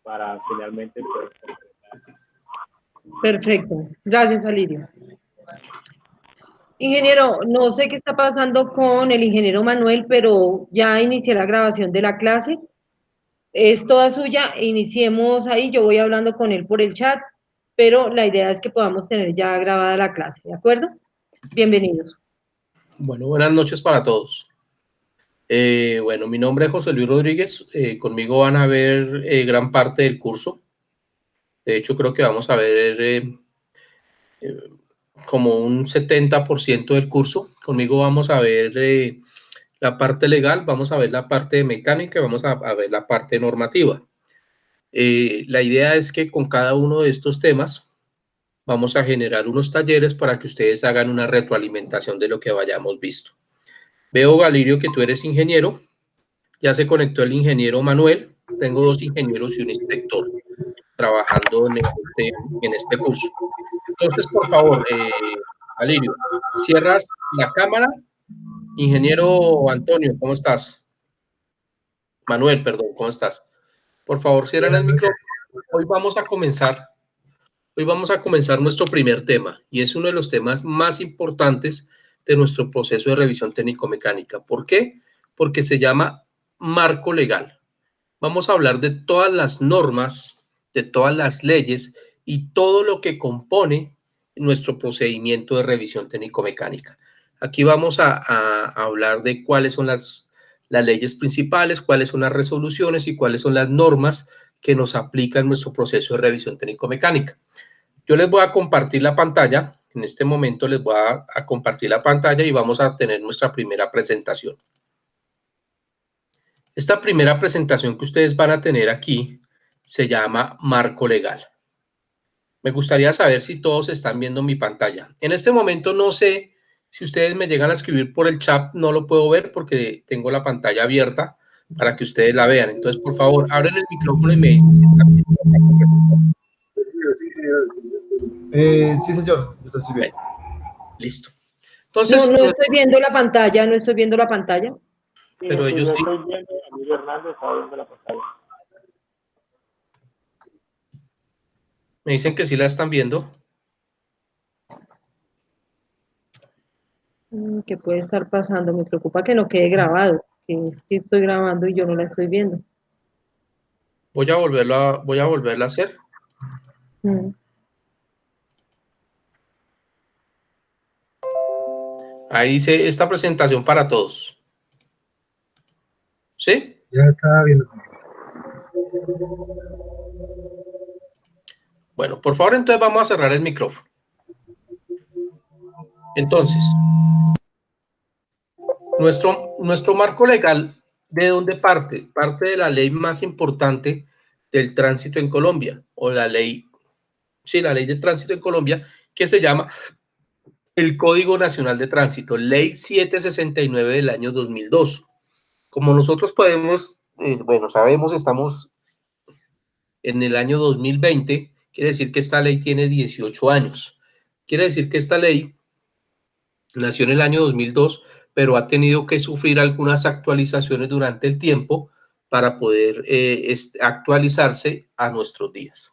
para finalmente poder. Perfecto. Gracias, Alirio. Ingeniero, no sé qué está pasando con el ingeniero Manuel, pero ya inicié la grabación de la clase. Es toda suya, iniciemos ahí, yo voy hablando con él por el chat, pero la idea es que podamos tener ya grabada la clase, ¿de acuerdo? Bienvenidos. Bueno, buenas noches para todos. Bueno, mi nombre es José Luis Rodríguez, conmigo van a ver gran parte del curso. De hecho, creo que vamos a ver como un 70% del curso. Conmigo vamos a ver la parte legal, vamos a ver la parte de mecánica y vamos a ver la parte normativa. La idea es que con cada uno de estos temas vamos a generar unos talleres para que ustedes hagan una retroalimentación de lo que hayamos visto. Veo, Valerio, que tú eres ingeniero. Ya se conectó el ingeniero Manuel. Tengo 2 ingenieros y un inspector trabajando en este curso. Entonces, por favor, Valerio, cierras la cámara. Ingeniero Antonio, ¿cómo estás? Manuel, perdón, ¿cómo estás? Por favor, cierran el micrófono. Hoy vamos a comenzar nuestro primer tema y es uno de los temas más importantes de nuestro proceso de revisión técnico-mecánica. ¿Por qué? Porque se llama marco legal. Vamos a hablar de todas las normas, de todas las leyes y todo lo que compone nuestro procedimiento de revisión técnico-mecánica. Aquí vamos a hablar de cuáles son las leyes principales, cuáles son las resoluciones y cuáles son las normas que nos aplican nuestro proceso de revisión técnico-mecánica. Yo les voy a compartir la pantalla. En este momento les voy a compartir la pantalla y vamos a tener nuestra primera presentación. Esta primera presentación que ustedes van a tener aquí se llama marco legal. Me gustaría saber si todos están viendo mi pantalla. En este momento no sé si ustedes me llegan a escribir por el chat, no lo puedo ver porque tengo la pantalla abierta para que ustedes la vean. Entonces, por favor, abren el micrófono y me dicen si están viendo la presentación. Sí, señor, yo estoy bien. Listo. Entonces, no estoy viendo la pantalla, no estoy viendo la pantalla. Pero ellos sí. Estoy viendo, amigo Hernández está viendo la pantalla. Me dicen que sí la están viendo. ¿Qué puede estar pasando? Me preocupa que no quede grabado, que es que estoy grabando y yo no la estoy viendo. Voy a volverla a hacer. Ahí dice esta presentación para todos. ¿Sí? Ya estaba viendo. Bueno, por favor, entonces vamos a cerrar el micrófono. Entonces, nuestro marco legal, ¿de dónde parte? Parte de la ley más importante del tránsito en Colombia, o la ley de tránsito en Colombia, que se llama el Código Nacional de Tránsito, Ley 769 del año 2002. Como nosotros podemos, sabemos, estamos en el año 2020, quiere decir que esta ley tiene 18 años. Quiere decir que esta ley nació en el año 2002, pero ha tenido que sufrir algunas actualizaciones durante el tiempo para poder actualizarse a nuestros días.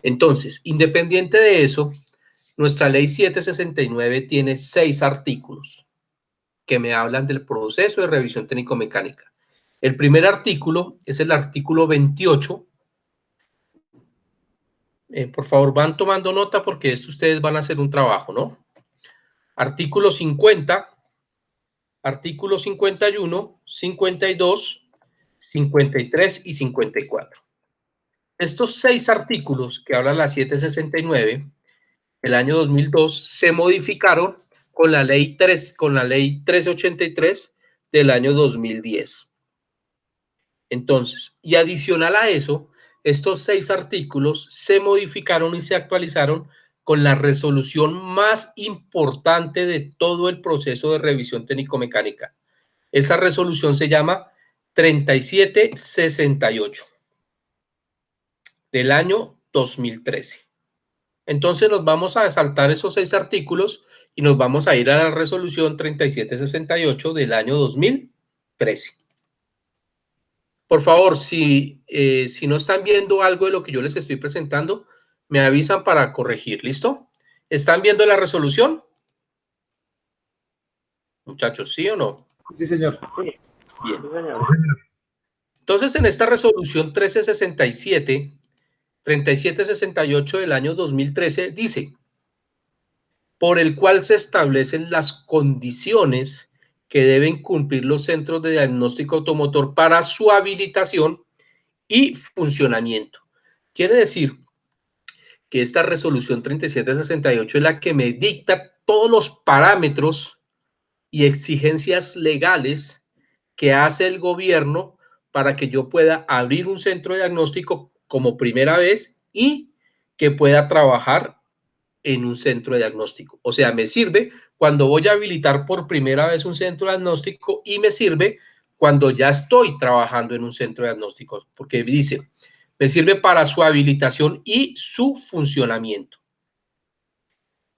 Entonces, independiente de eso, nuestra ley 769 tiene 6 artículos que me hablan del proceso de revisión técnico-mecánica. El primer artículo es el artículo 28. Por favor, van tomando nota porque esto ustedes van a hacer un trabajo, ¿no? Artículo 50, artículo 51, 52, 53 y 54. Estos 6 artículos que habla la 769, el año 2002, se modificaron con la ley 1383 del año 2010. Entonces, y adicional a eso, estos 6 artículos se modificaron y se actualizaron con la resolución más importante de todo el proceso de revisión técnico-mecánica. Esa resolución se llama 3768 del año 2013. Entonces nos vamos a saltar esos 6 artículos y nos vamos a ir a la resolución 3768 del año 2013. Por favor, si no están viendo algo de lo que yo les estoy presentando, me avisan para corregir, ¿listo? ¿Están viendo la resolución? Muchachos, ¿sí o no? Sí, señor. Sí, Bien. sí, señor. Sí, señor. Entonces, en esta resolución 1367, 3768 del año 2013, dice, por el cual se establecen las condiciones que deben cumplir los centros de diagnóstico automotor para su habilitación y funcionamiento. Quiere decir que esta resolución 3768 es la que me dicta todos los parámetros y exigencias legales que hace el gobierno para que yo pueda abrir un centro de diagnóstico como primera vez y que pueda trabajar en un centro de diagnóstico. O sea, me sirve cuando voy a habilitar por primera vez un centro de diagnóstico y me sirve cuando ya estoy trabajando en un centro de diagnóstico, porque dice, me sirve para su habilitación y su funcionamiento.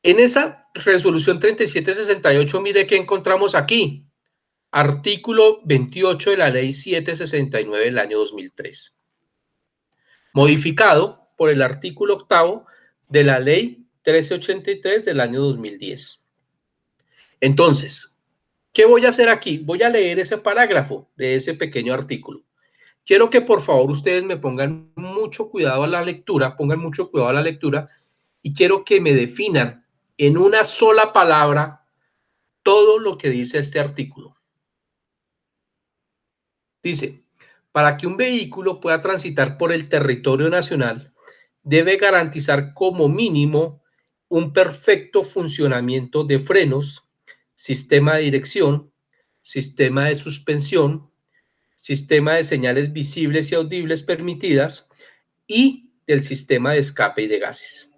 En esa resolución 3768, mire qué encontramos aquí. Artículo 28 de la ley 769 del año 2003. Modificado por el artículo 8 de la ley 1383 del año 2010. Entonces, ¿qué voy a hacer aquí? Voy a leer ese parágrafo de ese pequeño artículo. Quiero que por favor ustedes me pongan mucho cuidado a la lectura, y quiero que me definan en una sola palabra todo lo que dice este artículo. Dice, para que un vehículo pueda transitar por el territorio nacional, debe garantizar como mínimo un perfecto funcionamiento de frenos, sistema de dirección, sistema de suspensión, sistema de señales visibles y audibles permitidas y del sistema de escape y de gases.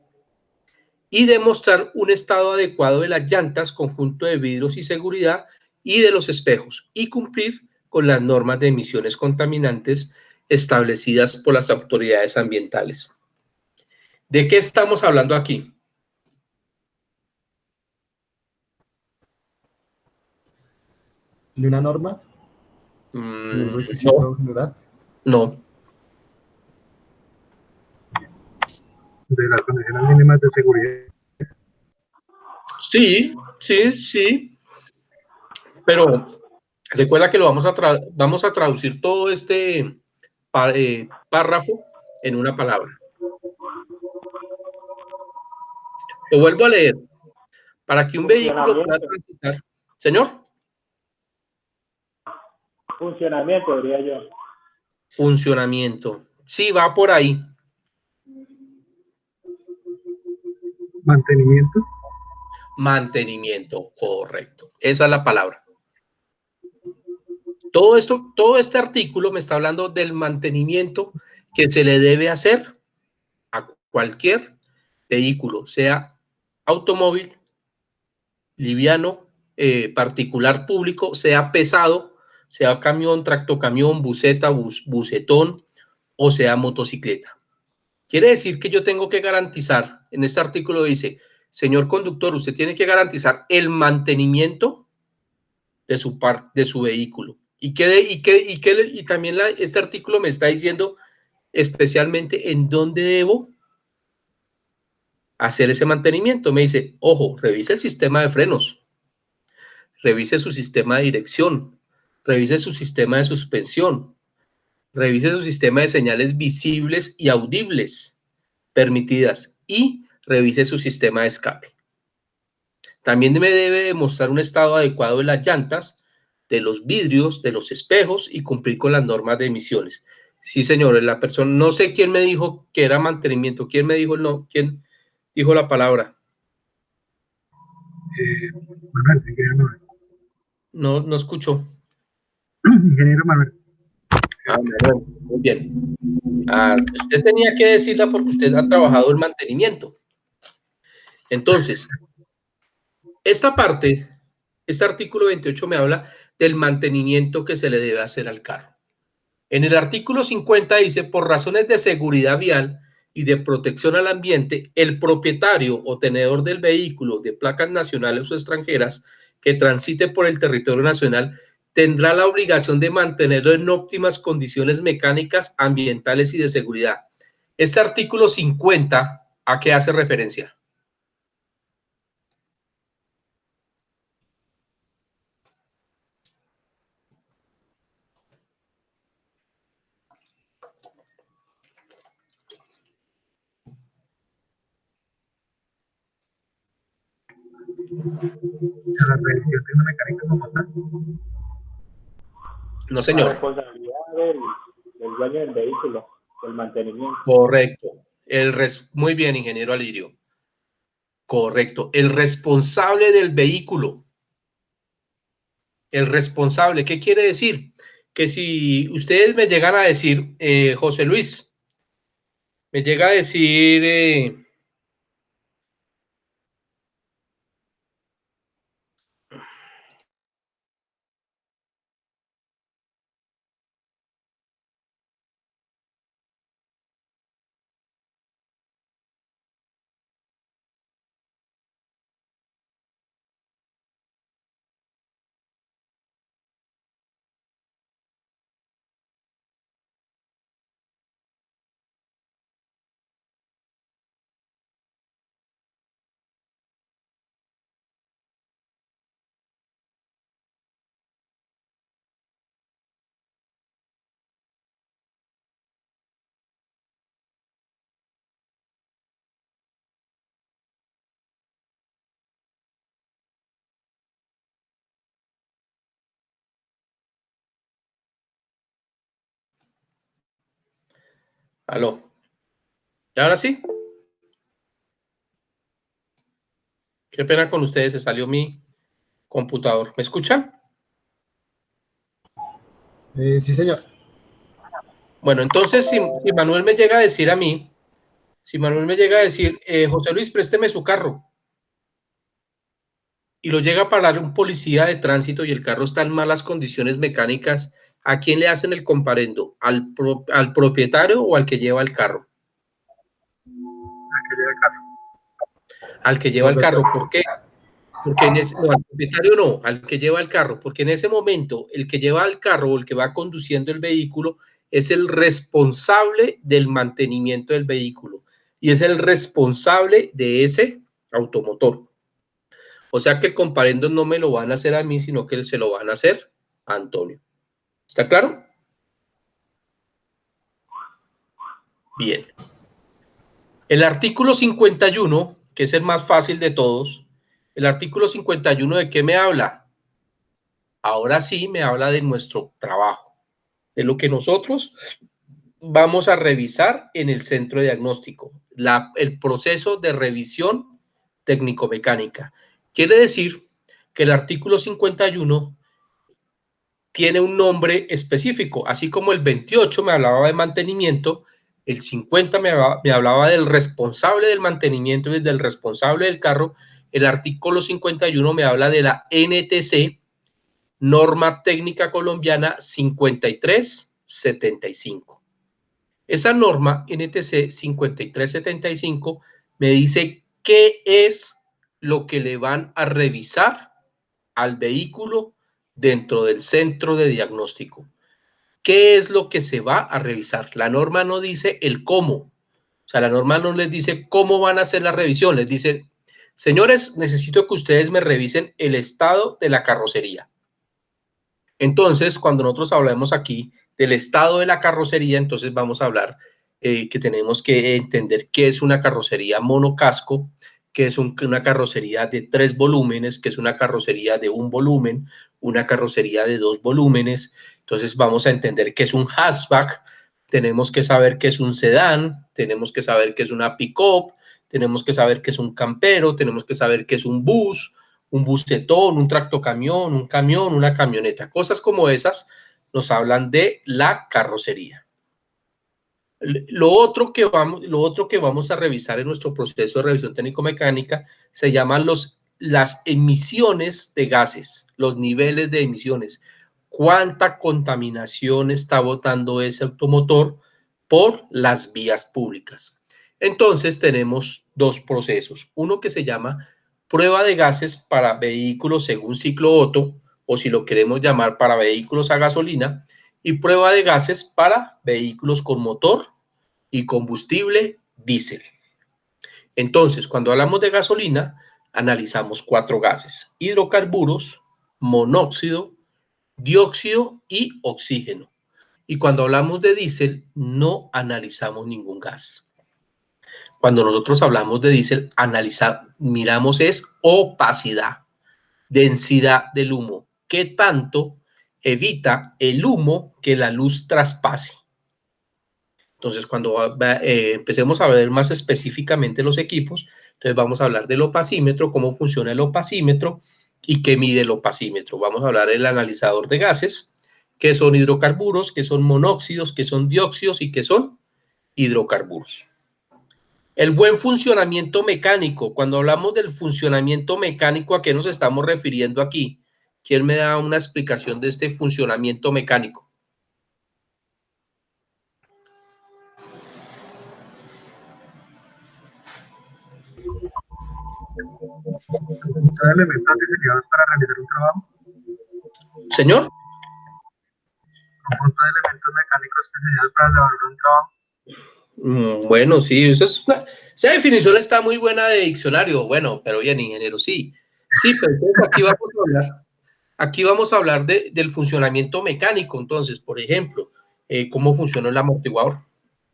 Y demostrar un estado adecuado de las llantas, conjunto de vidrios y seguridad y de los espejos, y cumplir con las normas de emisiones contaminantes establecidas por las autoridades ambientales. ¿De qué estamos hablando aquí? ¿De una norma? ¿De un requisito general? No. De las condiciones mínimas de seguridad. Sí, pero recuerda que lo vamos a traducir todo este párrafo en una palabra. Lo vuelvo a leer. Para que un vehículo pueda transitar. Señor. Funcionamiento, diría yo. Funcionamiento. Sí, va por ahí. Mantenimiento. Mantenimiento, correcto. Esa es la palabra. Todo este artículo me está hablando del mantenimiento que se le debe hacer a cualquier vehículo, sea automóvil, liviano, particular, público, sea pesado, sea camión, tractocamión, buseta, busetón o sea motocicleta. Quiere decir que yo tengo que garantizar, en este artículo dice, señor conductor, usted tiene que garantizar el mantenimiento de su vehículo. Y también este artículo me está diciendo especialmente en dónde debo hacer ese mantenimiento. Me dice, ojo, revise el sistema de frenos, revise su sistema de dirección, revise su sistema de suspensión, revise su sistema de señales visibles y audibles permitidas y revise su sistema de escape. También me debe demostrar un estado adecuado de las llantas, de los vidrios, de los espejos y cumplir con las normas de emisiones. Sí, señores, la persona, no sé quién me dijo que era mantenimiento, quién me dijo no, quién dijo la palabra. Manuel, ingeniero Manuel. No escuchó. Ingeniero Manuel. Manuel, muy bien. Usted tenía que decirla porque usted ha trabajado en mantenimiento. Entonces, esta parte, este artículo 28 me habla del mantenimiento que se le debe hacer al carro. En el artículo 50 dice, por razones de seguridad vial y de protección al ambiente, el propietario o tenedor del vehículo de placas nacionales o extranjeras que transite por el territorio nacional tendrá la obligación de mantenerlo en óptimas condiciones mecánicas, ambientales y de seguridad. Este artículo 50, ¿a qué hace referencia? A la revisión tecnomecánica como tal. No, La señor. responsabilidad del dueño del vehículo, del mantenimiento. Correcto. Muy bien, ingeniero Alirio. Correcto. El responsable del vehículo. El responsable, ¿qué quiere decir? Que si ustedes me llegan a decir, José Luis, me llega a decir, aló. ¿Y ahora sí? Qué pena con ustedes, se salió mi computador. ¿Me escuchan? Sí, señor. Bueno, entonces, si Manuel me llega a decir a mí, si Manuel me llega a decir, José Luis, présteme su carro, y lo llega a parar un policía de tránsito y el carro está en malas condiciones mecánicas, ¿a quién le hacen el comparendo? ¿Al propietario o al que lleva el carro? Que lleve el carro. Al que lleva el Correcto. carro. ¿Por qué? Porque no, al propietario no, al que lleva el carro, porque en ese momento el que lleva el carro o el que va conduciendo el vehículo es el responsable del mantenimiento del vehículo y es el responsable de ese automotor. O sea que el comparendo no me lo van a hacer a mí, sino que se lo van a hacer a Antonio. ¿Está claro? Bien. El artículo 51, que es el más fácil de todos, el artículo 51, ¿de qué me habla? Ahora sí me habla de nuestro trabajo, de lo que nosotros vamos a revisar en el centro de diagnóstico, el proceso de revisión técnico-mecánica. Quiere decir que el artículo 51 tiene un nombre específico, así como el 28 me hablaba de mantenimiento, el 50 me hablaba del responsable del mantenimiento y del responsable del carro, el artículo 51 me habla de la NTC, Norma Técnica Colombiana 5375. Esa norma NTC 5375 me dice qué es lo que le van a revisar al vehículo dentro del centro de diagnóstico. ¿Qué es lo que se va a revisar? La norma no dice el cómo. O sea, la norma no les dice cómo van a hacer la revisión. Les dice, señores, necesito que ustedes me revisen el estado de la carrocería. Entonces, cuando nosotros hablamos aquí del estado de la carrocería, entonces vamos a hablar que tenemos que entender qué es una carrocería monocasco, qué es una carrocería de 3 volúmenes, qué es una carrocería de 1 volumen, una carrocería de 2 volúmenes. Entonces vamos a entender qué es un hatchback, tenemos que saber qué es un sedán, tenemos que saber qué es una pick-up, tenemos que saber qué es un campero, tenemos que saber qué es un busetón, un tractocamión, un camión, una camioneta. Cosas como esas nos hablan de la carrocería. Lo otro que vamos a revisar en nuestro proceso de revisión técnico-mecánica se llaman las emisiones de gases, los niveles de emisiones. ¿Cuánta contaminación está botando ese automotor por las vías públicas? Entonces tenemos dos procesos. Uno que se llama prueba de gases para vehículos según ciclo Otto, o si lo queremos llamar para vehículos a gasolina, y prueba de gases para vehículos con motor y combustible diésel. Entonces, cuando hablamos de gasolina, analizamos 4 gases: hidrocarburos, monóxido, dióxido y oxígeno. Y cuando hablamos de diésel, no analizamos ningún gas. Cuando nosotros hablamos de diésel, miramos es opacidad, densidad del humo. ¿Qué tanto evita el humo que la luz traspase? Entonces, cuando empecemos a ver más específicamente los equipos, entonces vamos a hablar del opacímetro, cómo funciona el opacímetro y qué mide el opacímetro. Vamos a hablar del analizador de gases, qué son hidrocarburos, qué son monóxidos, qué son dióxidos y qué son hidrocarburos. El buen funcionamiento mecánico. Cuando hablamos del funcionamiento mecánico, ¿a qué nos estamos refiriendo aquí? ¿Quién me da una explicación de este funcionamiento mecánico? Conjunto de elementos diseñados para realizar un trabajo. Señor. Conjunto de elementos mecánicos diseñados para realizar un trabajo. Bueno, sí, esa definición está muy buena de diccionario. Bueno, pero bien, ingeniero, sí. Sí, pero entonces aquí vamos a hablar del funcionamiento mecánico. Entonces, por ejemplo, cómo funciona el amortiguador,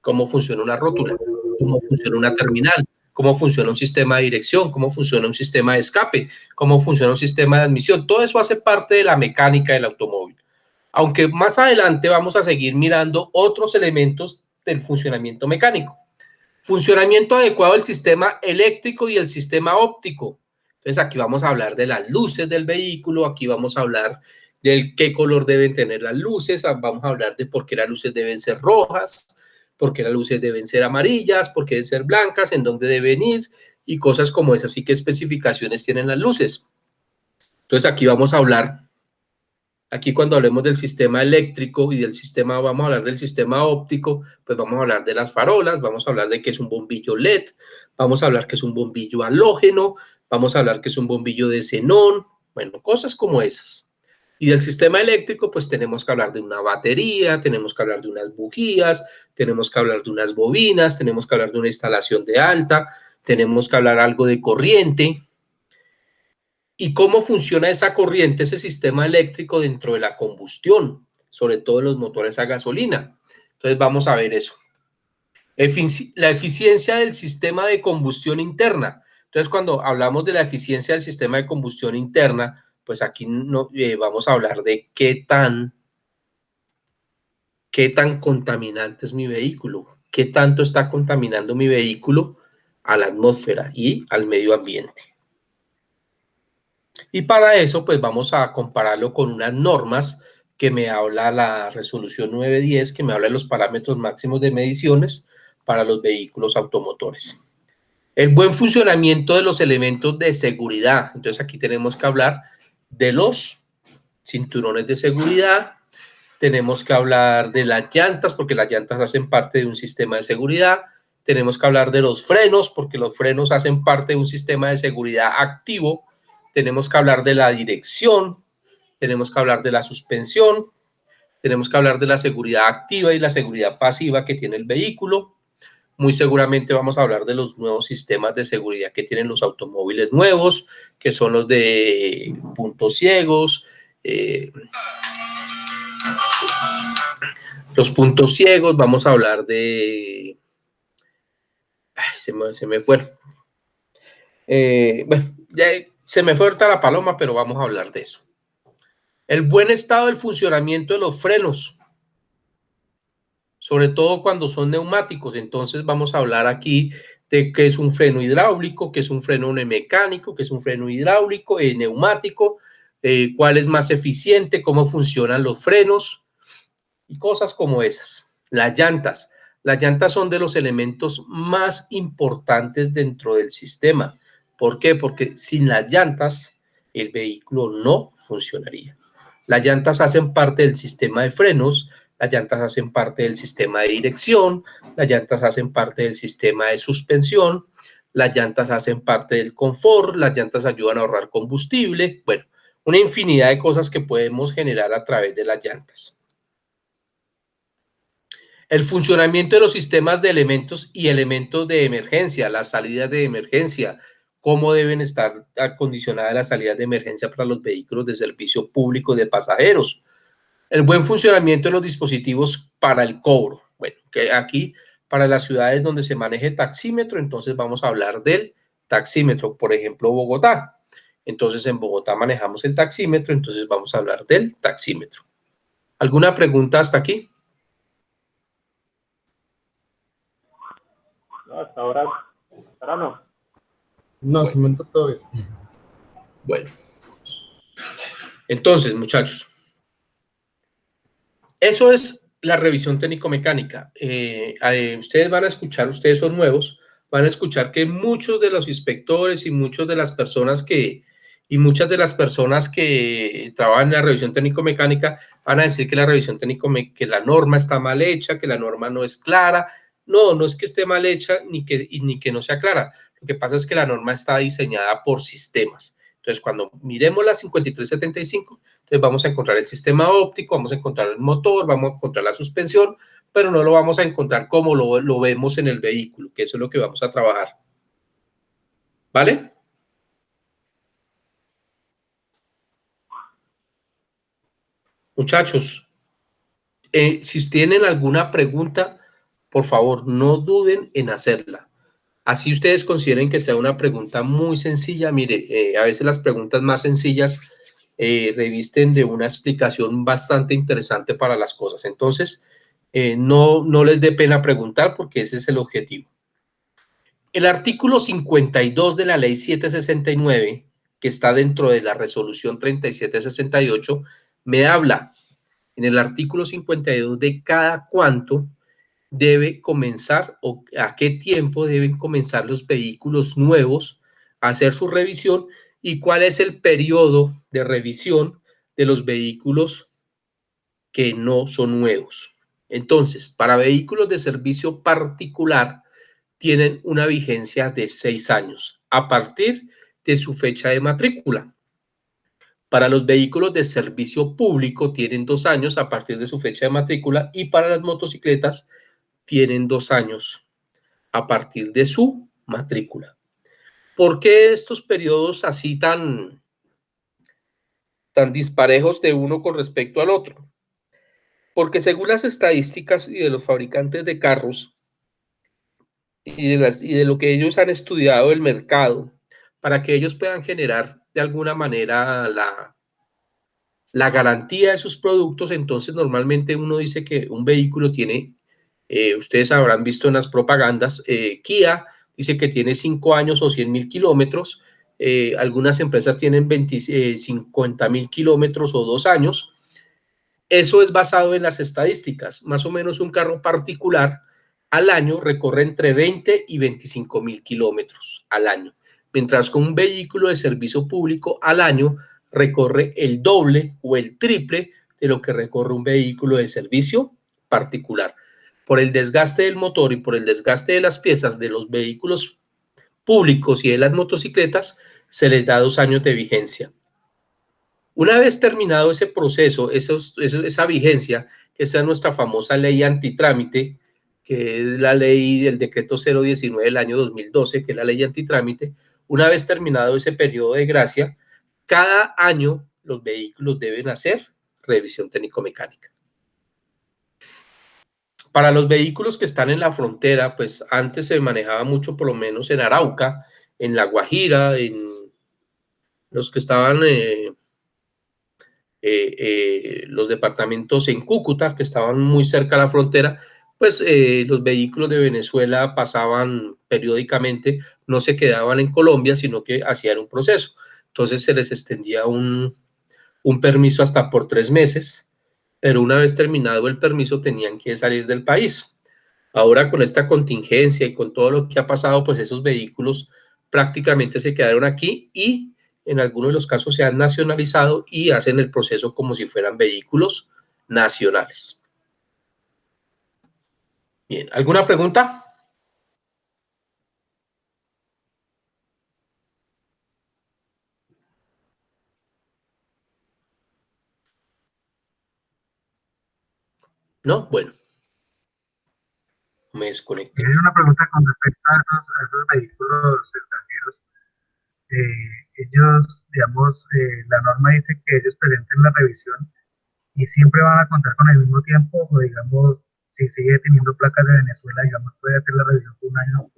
cómo funciona una rótula, cómo funciona una terminal, cómo funciona un sistema de dirección, cómo funciona un sistema de escape, cómo funciona un sistema de admisión. Todo eso hace parte de la mecánica del automóvil. Aunque más adelante vamos a seguir mirando otros elementos del funcionamiento mecánico. Funcionamiento adecuado del sistema eléctrico y el sistema óptico. Entonces aquí vamos a hablar de las luces del vehículo, aquí vamos a hablar de qué color deben tener las luces, vamos a hablar de por qué las luces deben ser rojas, por qué las luces deben ser amarillas, por qué deben ser blancas, en dónde deben ir y cosas como esas. Así que especificaciones tienen las luces. Entonces aquí vamos a hablar. Aquí cuando hablemos del sistema eléctrico y del sistema, vamos a hablar del sistema óptico, pues vamos a hablar de las farolas, vamos a hablar de qué es un bombillo LED, vamos a hablar que es un bombillo halógeno, vamos a hablar que es un bombillo de xenón, bueno, cosas como esas. Y del sistema eléctrico, pues tenemos que hablar de una batería, tenemos que hablar de unas bujías, tenemos que hablar de unas bobinas, tenemos que hablar de una instalación de alta, tenemos que hablar algo de corriente. ¿Y cómo funciona esa corriente, ese sistema eléctrico dentro de la combustión, sobre todo en los motores a gasolina? Entonces vamos a ver eso. La eficiencia del sistema de combustión interna. Entonces cuando hablamos de la eficiencia del sistema de combustión interna, pues aquí vamos a hablar de qué tan contaminante es mi vehículo, qué tanto está contaminando mi vehículo a la atmósfera y al medio ambiente. Y para eso, pues vamos a compararlo con unas normas que me habla la resolución 910, que me habla de los parámetros máximos de mediciones para los vehículos automotores. El buen funcionamiento de los elementos de seguridad. Entonces aquí tenemos que hablar de los cinturones de seguridad, tenemos que hablar de las llantas, porque las llantas hacen parte de un sistema de seguridad, tenemos que hablar de los frenos, porque los frenos hacen parte de un sistema de seguridad activo, tenemos que hablar de la dirección, tenemos que hablar de la suspensión, tenemos que hablar de la seguridad activa y la seguridad pasiva que tiene el vehículo. Muy seguramente vamos a hablar de los nuevos sistemas de seguridad que tienen los automóviles nuevos, que son los de puntos ciegos, los puntos ciegos, vamos a hablar de... Ay, se me fue. Bueno, ya se me fue ahorita la paloma, pero vamos a hablar de eso. El buen estado del funcionamiento de los frenos, sobre todo cuando son neumáticos. Entonces vamos a hablar aquí de qué es un freno hidráulico, qué es un freno mecánico, qué es un freno hidráulico, neumático, cuál es más eficiente, cómo funcionan los frenos y cosas como esas. Las llantas son de los elementos más importantes dentro del sistema. ¿Por qué? Porque sin las llantas el vehículo no funcionaría. Las llantas hacen parte del sistema de frenos, las llantas hacen parte del sistema de dirección, las llantas hacen parte del sistema de suspensión, las llantas hacen parte del confort, las llantas ayudan a ahorrar combustible. Bueno, una infinidad de cosas que podemos generar a través de las llantas. El funcionamiento de los sistemas de elementos y elementos de emergencia, las salidas de emergencia, cómo deben estar acondicionadas las salidas de emergencia para los vehículos de servicio público de pasajeros. El buen funcionamiento de los dispositivos para el cobro. Bueno, que aquí para las ciudades donde se maneje taxímetro, entonces vamos a hablar del taxímetro, por ejemplo, Bogotá. Entonces en Bogotá manejamos el taxímetro, entonces vamos a hablar del taxímetro. ¿Alguna pregunta hasta aquí? No, hasta ahora no. No, se montó todo bien. Bueno, entonces, muchachos, eso es la revisión técnico-mecánica. Ustedes van a escuchar, ustedes son nuevos, van a escuchar que muchos de los inspectores y muchas de las personas que trabajan en la revisión técnico-mecánica van a decir que la revisión que la norma está mal hecha, que la norma no es clara. No, no es que esté mal hecha ni que no sea clara. Lo que pasa es que la norma está diseñada por sistemas. Entonces, cuando miremos la 5375, entonces vamos a encontrar el sistema óptico, vamos a encontrar el motor, vamos a encontrar la suspensión, pero no lo vamos a encontrar como lo vemos en el vehículo, que eso es lo que vamos a trabajar. ¿Vale? Muchachos, si tienen alguna pregunta, por favor, no duden en hacerla. Así ustedes consideren que sea una pregunta muy sencilla. Mire, a veces las preguntas más sencillas revisten de una explicación bastante interesante para las cosas. Entonces, no les dé pena preguntar porque ese es el objetivo. El artículo 52 de la ley 769, que está dentro de la resolución 3768, me habla en el artículo 52 de cada cuánto debe comenzar o a qué tiempo deben comenzar los vehículos nuevos a hacer su revisión y cuál es el periodo de revisión de los vehículos que no son nuevos. Entonces, para vehículos de servicio particular tienen una vigencia de 6 años a partir de su fecha de matrícula. Para los vehículos de servicio público tienen 2 años a partir de su fecha de matrícula y para las motocicletas tienen 2 años a partir de su matrícula. ¿Por qué estos periodos así tan disparejos de uno con respecto al otro? Porque según las estadísticas y de los fabricantes de carros y de lo que ellos han estudiado del mercado, para que ellos puedan generar de alguna manera la garantía de sus productos, entonces normalmente uno dice que un vehículo tiene, ustedes habrán visto en las propagandas, Kia dice que tiene 5 años o 100,000 kilómetros, algunas empresas tienen 50,000 kilómetros o 2 años. Eso es basado en las estadísticas. Más o menos un carro particular al año recorre entre 20 y 25,000 kilómetros al año, mientras que un vehículo de servicio público al año recorre el doble o el triple de lo que recorre un vehículo de servicio particular. Por el desgaste del motor y por el desgaste de las piezas de los vehículos públicos y de las motocicletas, se les da 2 años de vigencia. Una vez terminado ese proceso, esa vigencia, que es nuestra famosa ley antitrámite, que es la ley del decreto 019 del año 2012, que es la ley antitrámite, una vez terminado ese periodo de gracia, cada año los vehículos deben hacer revisión técnico-mecánica. Para los vehículos que están en la frontera, pues antes se manejaba mucho, por lo menos en Arauca, en La Guajira, en los que estaban los departamentos en Cúcuta, que estaban muy cerca de la frontera, pues los vehículos de Venezuela pasaban periódicamente, no se quedaban en Colombia, sino que hacían un proceso. Entonces se les extendía un permiso hasta por 3 meses, pero una vez terminado el permiso tenían que salir del país. Ahora con esta contingencia y con todo lo que ha pasado, pues esos vehículos prácticamente se quedaron aquí y en algunos de los casos se han nacionalizado y hacen el proceso como si fueran vehículos nacionales. Bien, ¿alguna pregunta? ¿No? Bueno, me desconecté. Hay una pregunta con respecto a esos vehículos extranjeros. Ellos, digamos, la norma dice que ellos presenten la revisión y siempre van a contar con el mismo tiempo, o digamos, si sigue teniendo placas de Venezuela, digamos, puede hacer la revisión por un año,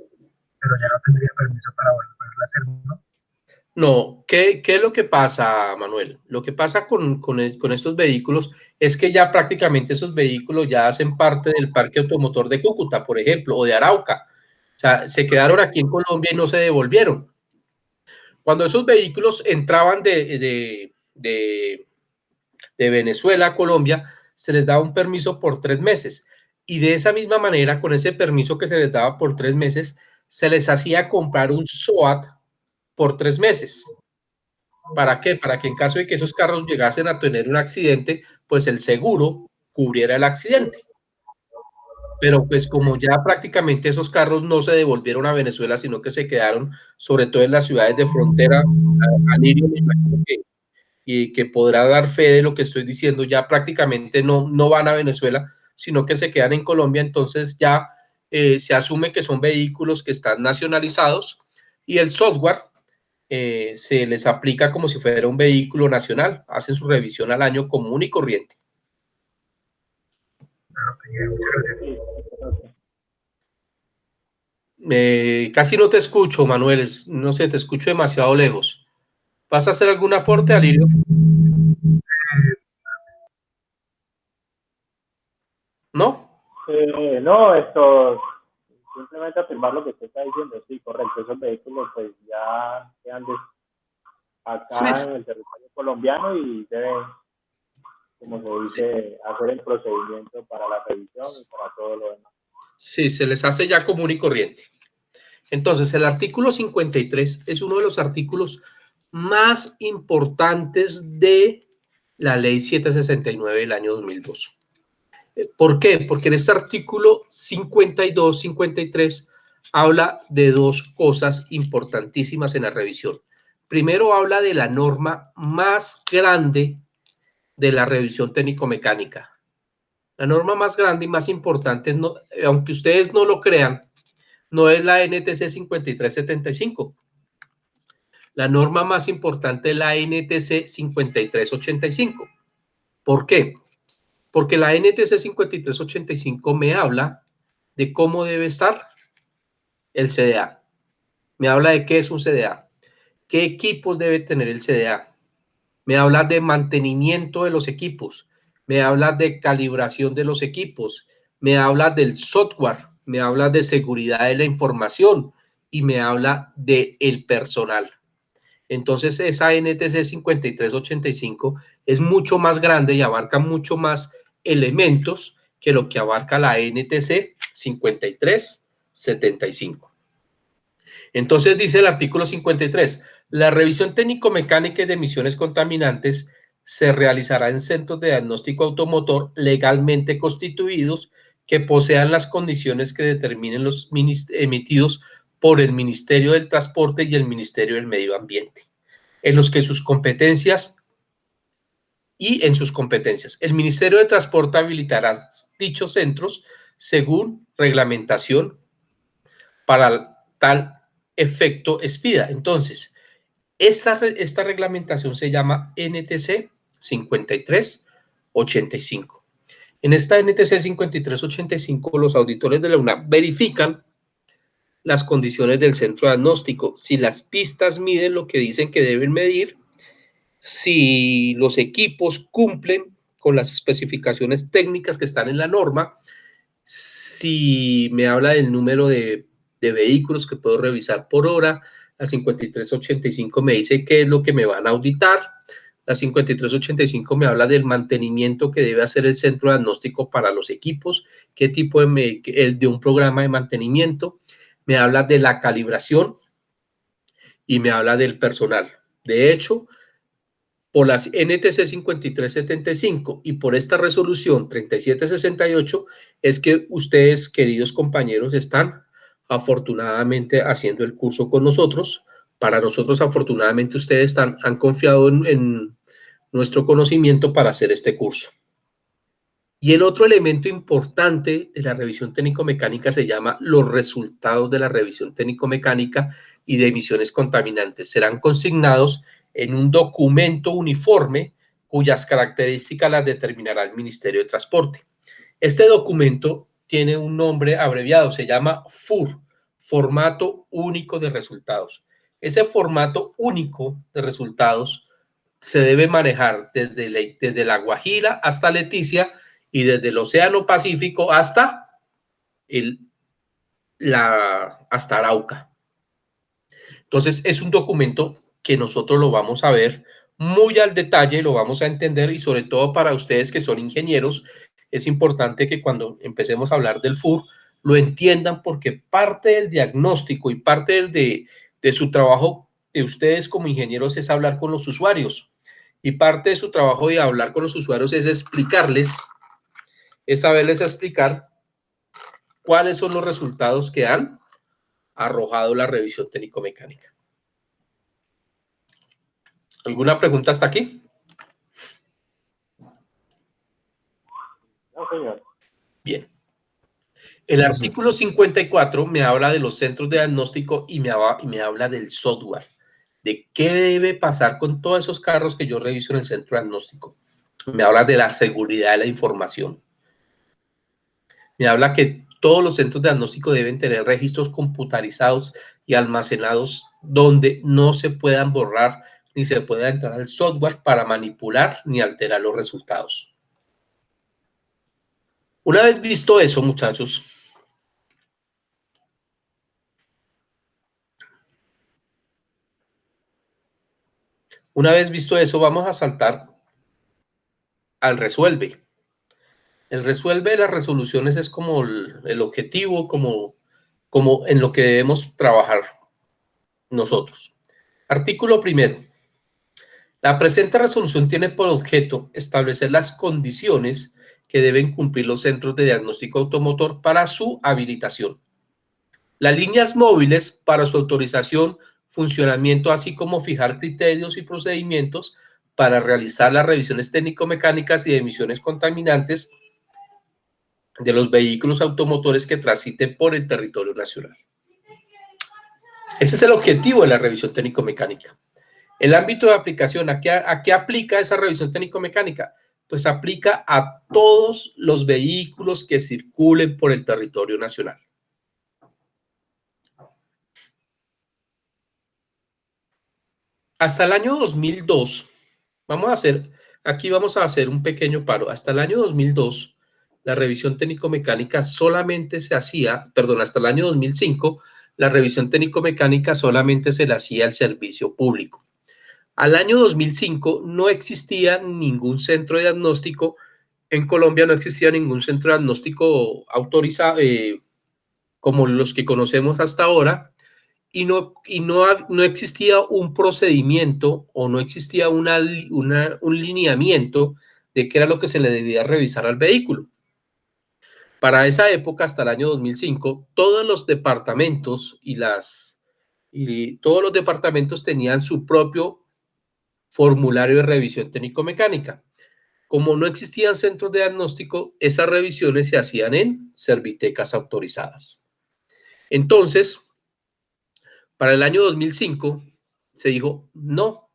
pero ya no tendría permiso para volverla a hacer, ¿no? No, ¿qué es lo que pasa, Manuel? Lo que pasa con estos vehículos es que ya prácticamente esos vehículos ya hacen parte del parque automotor de Cúcuta, por ejemplo, o de Arauca. O sea, se quedaron aquí en Colombia y no se devolvieron. Cuando esos vehículos entraban de Venezuela a Colombia, se les daba un permiso por 3 meses. Y de esa misma manera, con ese permiso que se les daba por 3 meses, se les hacía comprar un SOAT por 3 meses. ¿Para qué? Para que en caso de que esos carros llegasen a tener un accidente, pues el seguro cubriera el accidente. Pero pues como ya prácticamente esos carros no se devolvieron a Venezuela, sino que se quedaron sobre todo en las ciudades de frontera, Alirio me imagino que podrá dar fe de lo que estoy diciendo, ya prácticamente no van a Venezuela, sino que se quedan en Colombia, entonces ya se asume que son vehículos que están nacionalizados y el software se les aplica como si fuera un vehículo nacional, hacen su revisión al año común y corriente. Muchas gracias. Casi no te escucho, Manuel, no sé, te escucho demasiado lejos. ¿Vas a hacer algún aporte, Alirio? ¿No? No, esto, simplemente afirmar lo que usted está diciendo. Sí, correcto, esos vehículos pues ya quedan acá Sí. en el territorio colombiano y deben, como se dice, hacer el procedimiento para la revisión y para todo lo demás. Sí, se les hace ya común y corriente. Entonces, el artículo 53 es uno de los artículos más importantes de la ley 769 del año 2002. ¿Por qué? Porque en este artículo 52, 53 habla de dos cosas importantísimas en la revisión. Primero habla de la norma más grande de la revisión técnico-mecánica. La norma más grande y más importante, no, aunque ustedes no lo crean, no es la NTC 5375. La norma más importante es la NTC 5385. ¿Por qué? Porque la NTC 5385 me habla de cómo debe estar el CDA. Me habla de qué es un CDA, qué equipos debe tener el CDA. Me habla de mantenimiento de los equipos, me habla de calibración de los equipos, me habla del software, me habla de seguridad de la información y me habla de el personal. Entonces esa NTC 5385 es mucho más grande y abarca mucho más elementos que lo que abarca la NTC 5375. Entonces dice el artículo 53, la revisión técnico-mecánica de emisiones contaminantes se realizará en centros de diagnóstico automotor legalmente constituidos que posean las condiciones que determinen los emitidos por el Ministerio del Transporte y el Ministerio del Medio Ambiente, en los que sus competencias el Ministerio de Transporte habilitará dichos centros según reglamentación para tal efecto expida. Entonces, esta reglamentación se llama NTC 5385. En esta NTC 5385, los auditores de la UNAM verifican las condiciones del centro diagnóstico, si las pistas miden lo que dicen que deben medir, si los equipos cumplen con las especificaciones técnicas que están en la norma, si me habla del número de vehículos que puedo revisar por hora. La 5385 me dice qué es lo que me van a auditar. La 5385 me habla del mantenimiento que debe hacer el centro diagnóstico para los equipos, qué tipo de un programa de mantenimiento. Me habla de la calibración y me habla del personal. De hecho, por las NTC 5375 y por esta resolución 3768 es que ustedes, queridos compañeros, están afortunadamente haciendo el curso con nosotros. Para nosotros, afortunadamente, ustedes han confiado en nuestro conocimiento para hacer este curso. Y el otro elemento importante de la revisión técnico-mecánica se llama los resultados de la revisión técnico-mecánica y de emisiones contaminantes. Serán consignados en un documento uniforme cuyas características las determinará el Ministerio de Transporte. Este documento tiene un nombre abreviado, se llama FUR, Formato Único de Resultados. Ese formato único de resultados se debe manejar desde La Guajira hasta Leticia y desde el Océano Pacífico hasta hasta Arauca. Entonces, es un documento que nosotros lo vamos a ver muy al detalle, lo vamos a entender, y sobre todo para ustedes que son ingenieros, es importante que cuando empecemos a hablar del FUR lo entiendan, porque parte del diagnóstico y parte de su trabajo de ustedes como ingenieros es hablar con los usuarios, y parte de su trabajo de hablar con los usuarios es explicarles, es saberles explicar cuáles son los resultados que han arrojado la revisión técnico-mecánica. ¿Alguna pregunta hasta aquí? No, señor. Bien. El artículo 54 me habla de los centros de diagnóstico y me habla del software, de qué debe pasar con todos esos carros que yo reviso en el centro de diagnóstico. Me habla de la seguridad de la información. Me habla que todos los centros de diagnóstico deben tener registros computarizados y almacenados donde no se puedan borrar ni se pueda entrar al software para manipular ni alterar los resultados. Una vez visto eso, muchachos, vamos a saltar al resuelve. El resuelve de las resoluciones es como el objetivo, como en lo que debemos trabajar nosotros. Artículo primero. La presente resolución tiene por objeto establecer las condiciones que deben cumplir los centros de diagnóstico automotor para su habilitación, las líneas móviles para su autorización, funcionamiento, así como fijar criterios y procedimientos para realizar las revisiones técnico-mecánicas y de emisiones contaminantes de los vehículos automotores que transiten por el territorio nacional. Ese es el objetivo de la revisión técnico-mecánica. El ámbito de aplicación, ¿a qué aplica esa revisión técnico-mecánica? Pues aplica a todos los vehículos que circulen por el territorio nacional. Hasta el año 2002, aquí vamos a hacer un pequeño paro. Hasta el año 2002, la revisión técnico-mecánica solamente se hacía, hasta el año 2005, la revisión técnico-mecánica solamente se la hacía al servicio público. Al año 2005 no existía ningún centro de diagnóstico, en Colombia no existía ningún centro de diagnóstico autorizado, como los que conocemos hasta ahora, y no existía un procedimiento o no existía un lineamiento de qué era lo que se le debía revisar al vehículo. Para esa época, hasta el año 2005, todos los departamentos todos los departamentos tenían su propio formulario de revisión técnico-mecánica. Como no existían centros de diagnóstico, esas revisiones se hacían en servitecas autorizadas. Entonces, para el año 2005 se dijo, no,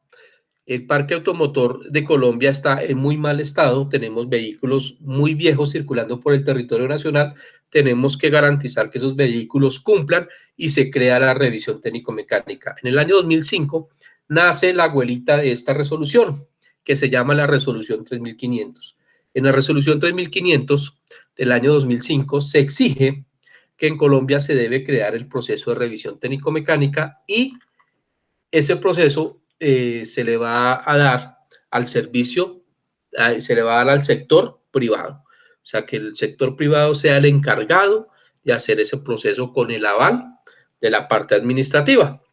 el parque automotor de Colombia está en muy mal estado, tenemos vehículos muy viejos circulando por el territorio nacional, tenemos que garantizar que esos vehículos cumplan y se crea la revisión técnico-mecánica. En el año 2005 nace la abuelita de esta resolución, que se llama la resolución 3500. En la resolución 3500 del año 2005 se exige que en Colombia se debe crear el proceso de revisión técnico-mecánica y ese proceso se le va a dar al servicio, se le va a dar al sector privado. O sea, que el sector privado sea el encargado de hacer ese proceso con el aval de la parte administrativa.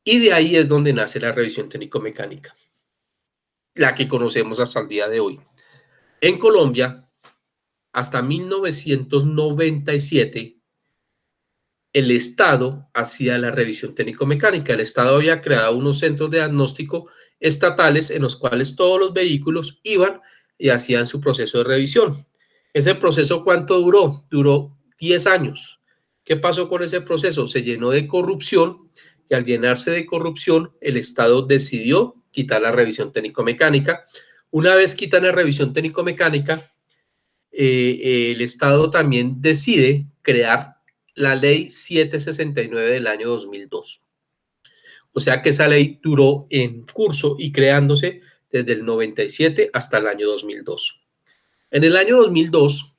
Y de ahí es donde nace la revisión técnico-mecánica, la que conocemos hasta el día de hoy. En Colombia, hasta 1997, el Estado hacía la revisión técnico-mecánica. El Estado había creado unos centros de diagnóstico estatales en los cuales todos los vehículos iban y hacían su proceso de revisión. ¿Ese proceso cuánto duró? Duró 10 años. ¿Qué pasó con ese proceso? Se llenó de corrupción y al llenarse de corrupción, el Estado decidió quitar la revisión técnico-mecánica. Una vez quitan la revisión técnico-mecánica, el Estado también decide crear la ley 769 del año 2002. O sea que esa ley duró en curso y creándose desde el 97 hasta el año 2002. En el año 2002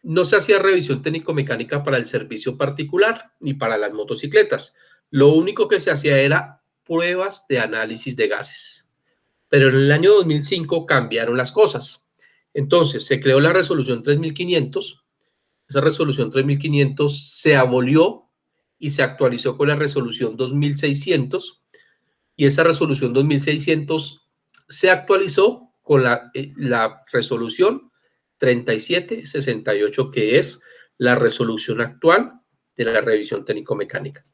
no se hacía revisión técnico-mecánica para el servicio particular ni para las motocicletas. Lo único que se hacía era pruebas de análisis de gases. Pero en el año 2005 cambiaron las cosas. Entonces se creó la resolución 3500. Esa resolución 3500 se abolió y se actualizó con la resolución 2600. Y esa resolución 2600 se actualizó con la resolución 3768, que es la resolución actual de la revisión técnico-mecánica.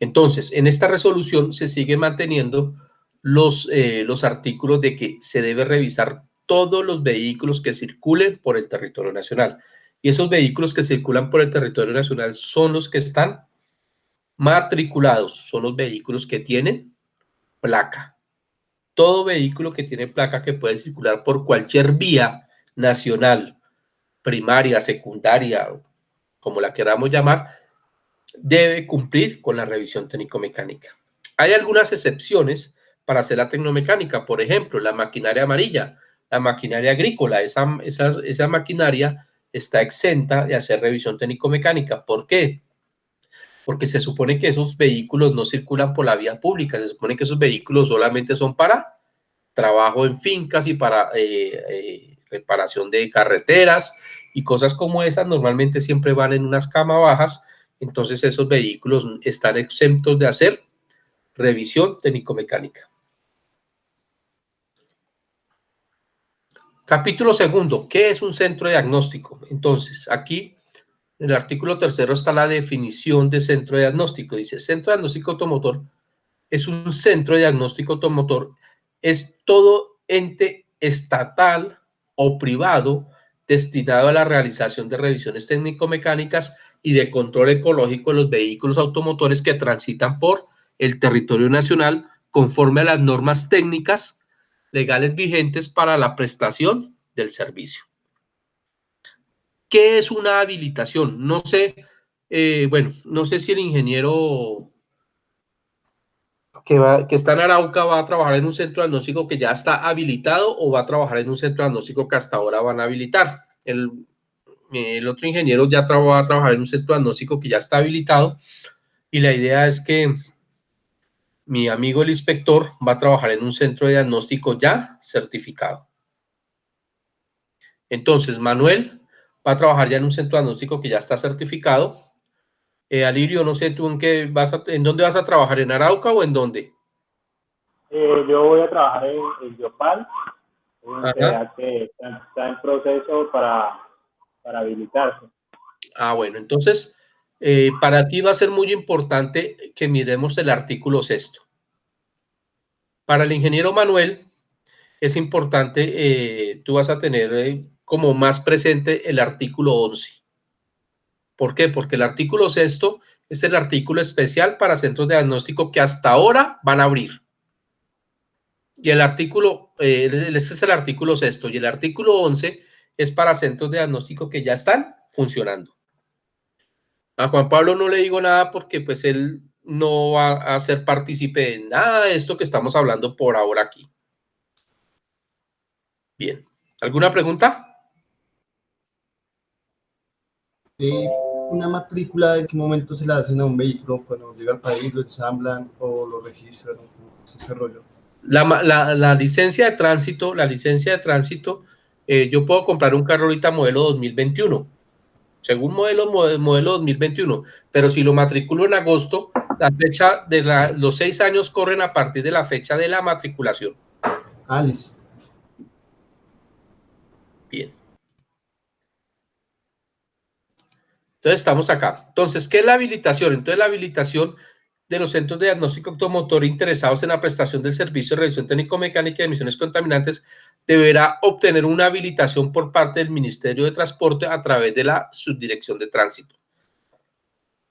Entonces, en esta resolución se sigue manteniendo los artículos de que se debe revisar todos los vehículos que circulen por el territorio nacional. Y esos vehículos que circulan por el territorio nacional son los que están matriculados, son los vehículos que tienen placa. Todo vehículo que tiene placa que puede circular por cualquier vía nacional, primaria, secundaria, como la queramos llamar, debe cumplir con la revisión técnico-mecánica. Hay algunas excepciones para hacer la tecnomecánica, por ejemplo, la maquinaria amarilla, la maquinaria agrícola, esa maquinaria está exenta de hacer revisión técnico-mecánica. ¿Por qué? Porque se supone que esos vehículos no circulan por la vía pública, se supone que esos vehículos solamente son para trabajo en fincas y para reparación de carreteras y cosas como esas. Normalmente siempre van en unas camas bajas, entonces esos vehículos están exentos de hacer revisión técnico-mecánica. Capítulo segundo, ¿qué es un centro de diagnóstico? Entonces, aquí en el artículo 3 está la definición de centro de diagnóstico. Dice, centro de diagnóstico automotor es un centro de diagnóstico automotor, es todo ente estatal o privado destinado a la realización de revisiones técnico-mecánicas y de control ecológico de los vehículos automotores que transitan por el territorio nacional conforme a las normas técnicas legales vigentes para la prestación del servicio. ¿Qué es una habilitación? No sé, no sé si el ingeniero que está en Arauca va a trabajar en un centro diagnóstico que ya está habilitado o va a trabajar en un centro diagnóstico que hasta ahora van a habilitar. El otro ingeniero ya va a trabajar en un centro diagnóstico que ya está habilitado y la idea es que mi amigo el inspector va a trabajar en un centro de diagnóstico ya certificado. Entonces, Manuel va a trabajar ya en un centro diagnóstico que ya está certificado. Alirio, no sé tú en dónde vas a trabajar, ¿en Arauca o en dónde? Yo voy a trabajar en Yopal, que está en proceso para habilitarse. Ah, bueno, entonces para ti va a ser muy importante que miremos el artículo 6. Para el ingeniero Manuel es importante, tú vas a tener como más presente el artículo 11. ¿Por qué? Porque el artículo 6 es el artículo especial para centros de diagnóstico que hasta ahora van a abrir. Y el artículo, ese es el artículo 6, y el artículo 11 es para centros de diagnóstico que ya están funcionando. A Juan Pablo no le digo nada porque pues él no va a ser partícipe de nada de esto que estamos hablando por ahora aquí. Bien. ¿Alguna pregunta? ¿Una matrícula en qué momento se le hacen a un vehículo cuando llega al país, lo ensamblan o lo registran? ¿Cómo es ese rollo? La licencia de tránsito, yo puedo comprar un carro ahorita modelo 2021, según modelo 2021, pero si lo matriculo en agosto, la fecha de los 6 años corren a partir de la fecha de la matriculación. Ah, listo. Bien. Entonces estamos acá. Entonces, ¿qué es la habilitación? Entonces la habilitación de los centros de diagnóstico automotor interesados en la prestación del servicio de revisión técnico-mecánica de emisiones contaminantes deberá obtener una habilitación por parte del Ministerio de Transporte a través de la Subdirección de Tránsito.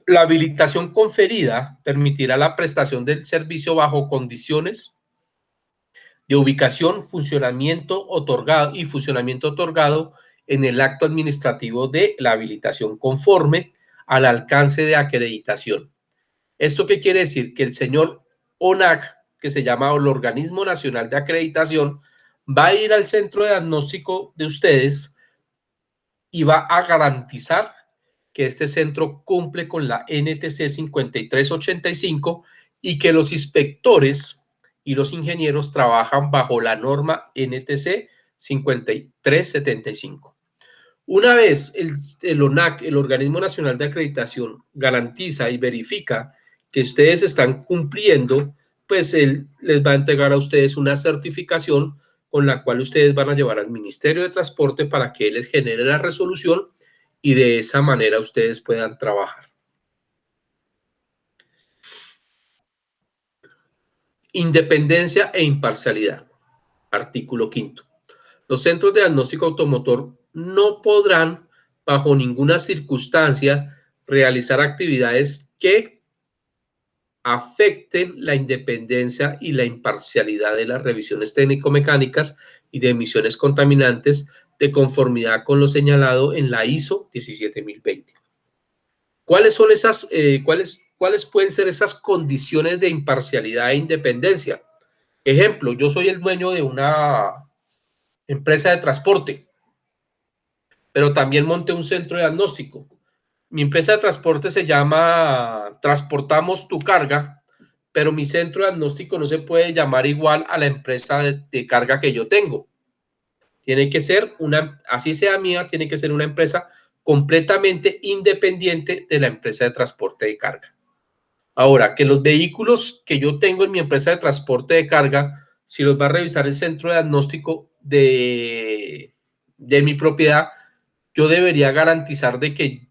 La habilitación conferida permitirá la prestación del servicio bajo condiciones de ubicación, funcionamiento otorgado en el acto administrativo de la habilitación conforme al alcance de acreditación. ¿Esto qué quiere decir? Que el señor ONAC, que se llama el Organismo Nacional de Acreditación, va a ir al centro de diagnóstico de ustedes y va a garantizar que este centro cumple con la NTC 5385 y que los inspectores y los ingenieros trabajan bajo la norma NTC 5375. Una vez el ONAC, el Organismo Nacional de Acreditación, garantiza y verifica que ustedes están cumpliendo, pues él les va a entregar a ustedes una certificación con la cual ustedes van a llevar al Ministerio de Transporte para que él les genere la resolución y de esa manera ustedes puedan trabajar. Independencia e imparcialidad. Artículo 5. Los centros de diagnóstico automotor no podrán, bajo ninguna circunstancia, realizar actividades que afecten la independencia y la imparcialidad de las revisiones técnico-mecánicas y de emisiones contaminantes de conformidad con lo señalado en la ISO 17020. ¿Cuáles son esas, cuáles pueden ser esas condiciones de imparcialidad e independencia? Ejemplo, yo soy el dueño de una empresa de transporte, pero también monté un centro de diagnóstico. Mi empresa de transporte se llama Transportamos tu Carga, pero mi centro de diagnóstico no se puede llamar igual a la empresa de carga que yo tengo. Tiene que ser una, así sea mía, tiene que ser una empresa completamente independiente de la empresa de transporte de carga. Ahora, que los vehículos que yo tengo en mi empresa de transporte de carga, si los va a revisar el centro de diagnóstico de mi propiedad, yo debería garantizar de que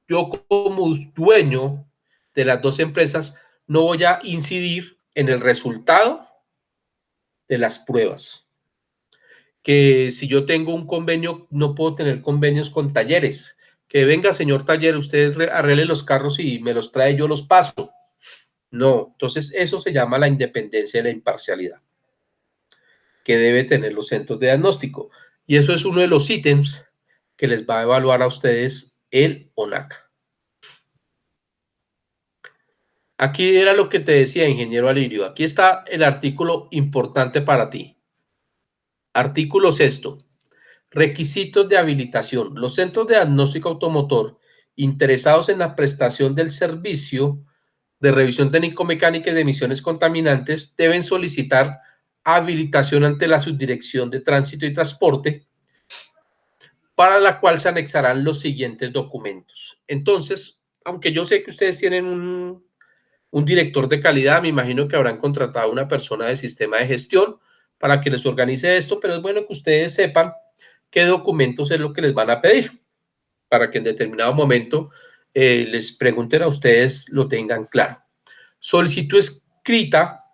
yo como dueño de las dos empresas no voy a incidir en el resultado de las pruebas. Que si yo tengo un convenio, no puedo tener convenios con talleres. Que venga, señor taller, usted arregle los carros y me los trae, yo los paso. No, entonces eso se llama la independencia y la imparcialidad que debe tener los centros de diagnóstico. Y eso es uno de los ítems que les va a evaluar a ustedes el ONAC. Aquí era lo que te decía, ingeniero Alirio. Aquí está el artículo importante para ti. Artículo 6. Requisitos de habilitación. Los centros de diagnóstico automotor interesados en la prestación del servicio de revisión técnico-mecánica y de emisiones contaminantes deben solicitar habilitación ante la Subdirección de Tránsito y Transporte, para la cual se anexarán los siguientes documentos. Entonces, aunque yo sé que ustedes tienen un director de calidad, me imagino que habrán contratado a una persona de sistema de gestión para que les organice esto, pero es bueno que ustedes sepan qué documentos es lo que les van a pedir, para que en determinado momento les pregunten a ustedes, lo tengan claro. Solicitud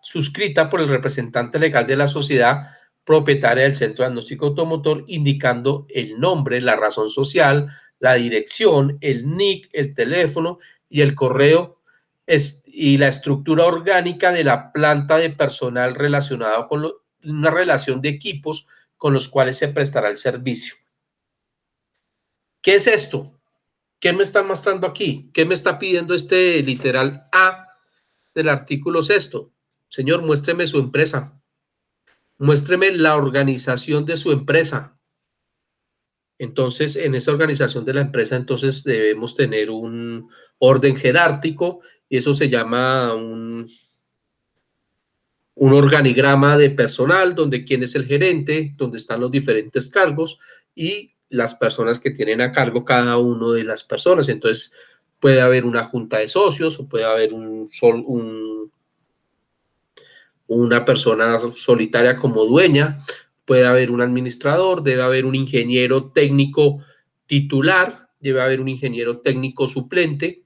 suscrita por el representante legal de la sociedad propietaria del centro de diagnóstico automotor, indicando el nombre, la razón social, la dirección, el NIC, el teléfono y el correo y la estructura orgánica de la planta de personal relacionado con una relación de equipos con los cuales se prestará el servicio. ¿Qué es esto? ¿Qué me están mostrando aquí? ¿Qué me está pidiendo este literal A del artículo 6? Señor, muéstreme su empresa. Muéstreme la organización de su empresa. Entonces, en esa organización de la empresa, entonces debemos tener un orden jerárquico y eso se llama un organigrama de personal donde quién es el gerente, donde están los diferentes cargos y las personas que tienen a cargo cada uno de las personas. Entonces, puede haber una junta de socios o puede haber una persona solitaria como dueña, puede haber un administrador, debe haber un ingeniero técnico titular, debe haber un ingeniero técnico suplente.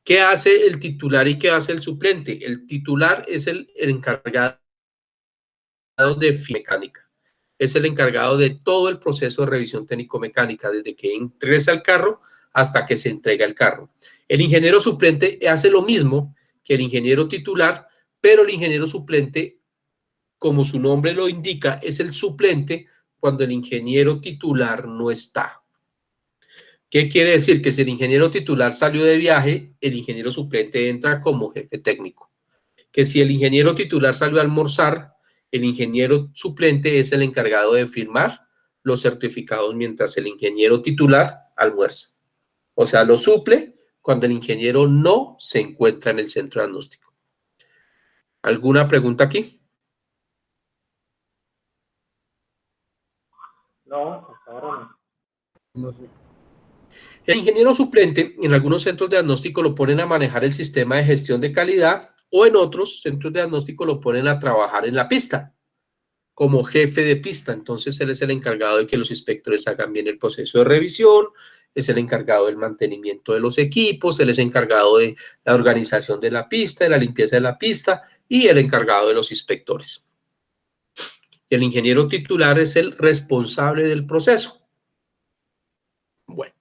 ¿Qué hace el titular y qué hace el suplente? El titular es el encargado de mecánica. es el encargado de todo el proceso de revisión técnico-mecánica, desde que ingresa al carro hasta que se entrega el carro. El ingeniero suplente hace lo mismo que el ingeniero titular, pero el ingeniero suplente, como su nombre lo indica, es el suplente cuando el ingeniero titular no está. ¿Qué quiere decir? Que si el ingeniero titular salió de viaje, el ingeniero suplente entra como jefe técnico. Que si el ingeniero titular salió a almorzar, el ingeniero suplente es el encargado de firmar los certificados mientras el ingeniero titular almuerza. O sea, lo suple cuando el ingeniero no se encuentra en el centro diagnóstico. ¿Alguna pregunta aquí? No, hasta ahora no. No sé. El ingeniero suplente en algunos centros de diagnóstico lo ponen a manejar el sistema de gestión de calidad o en otros centros de diagnóstico lo ponen a trabajar en la pista como jefe de pista. Entonces él es el encargado de que los inspectores hagan bien el proceso de revisión, es el encargado del mantenimiento de los equipos, él es encargado de la organización de la pista, de la limpieza de la pista y el encargado de los inspectores. El ingeniero titular es el responsable del proceso. Bueno.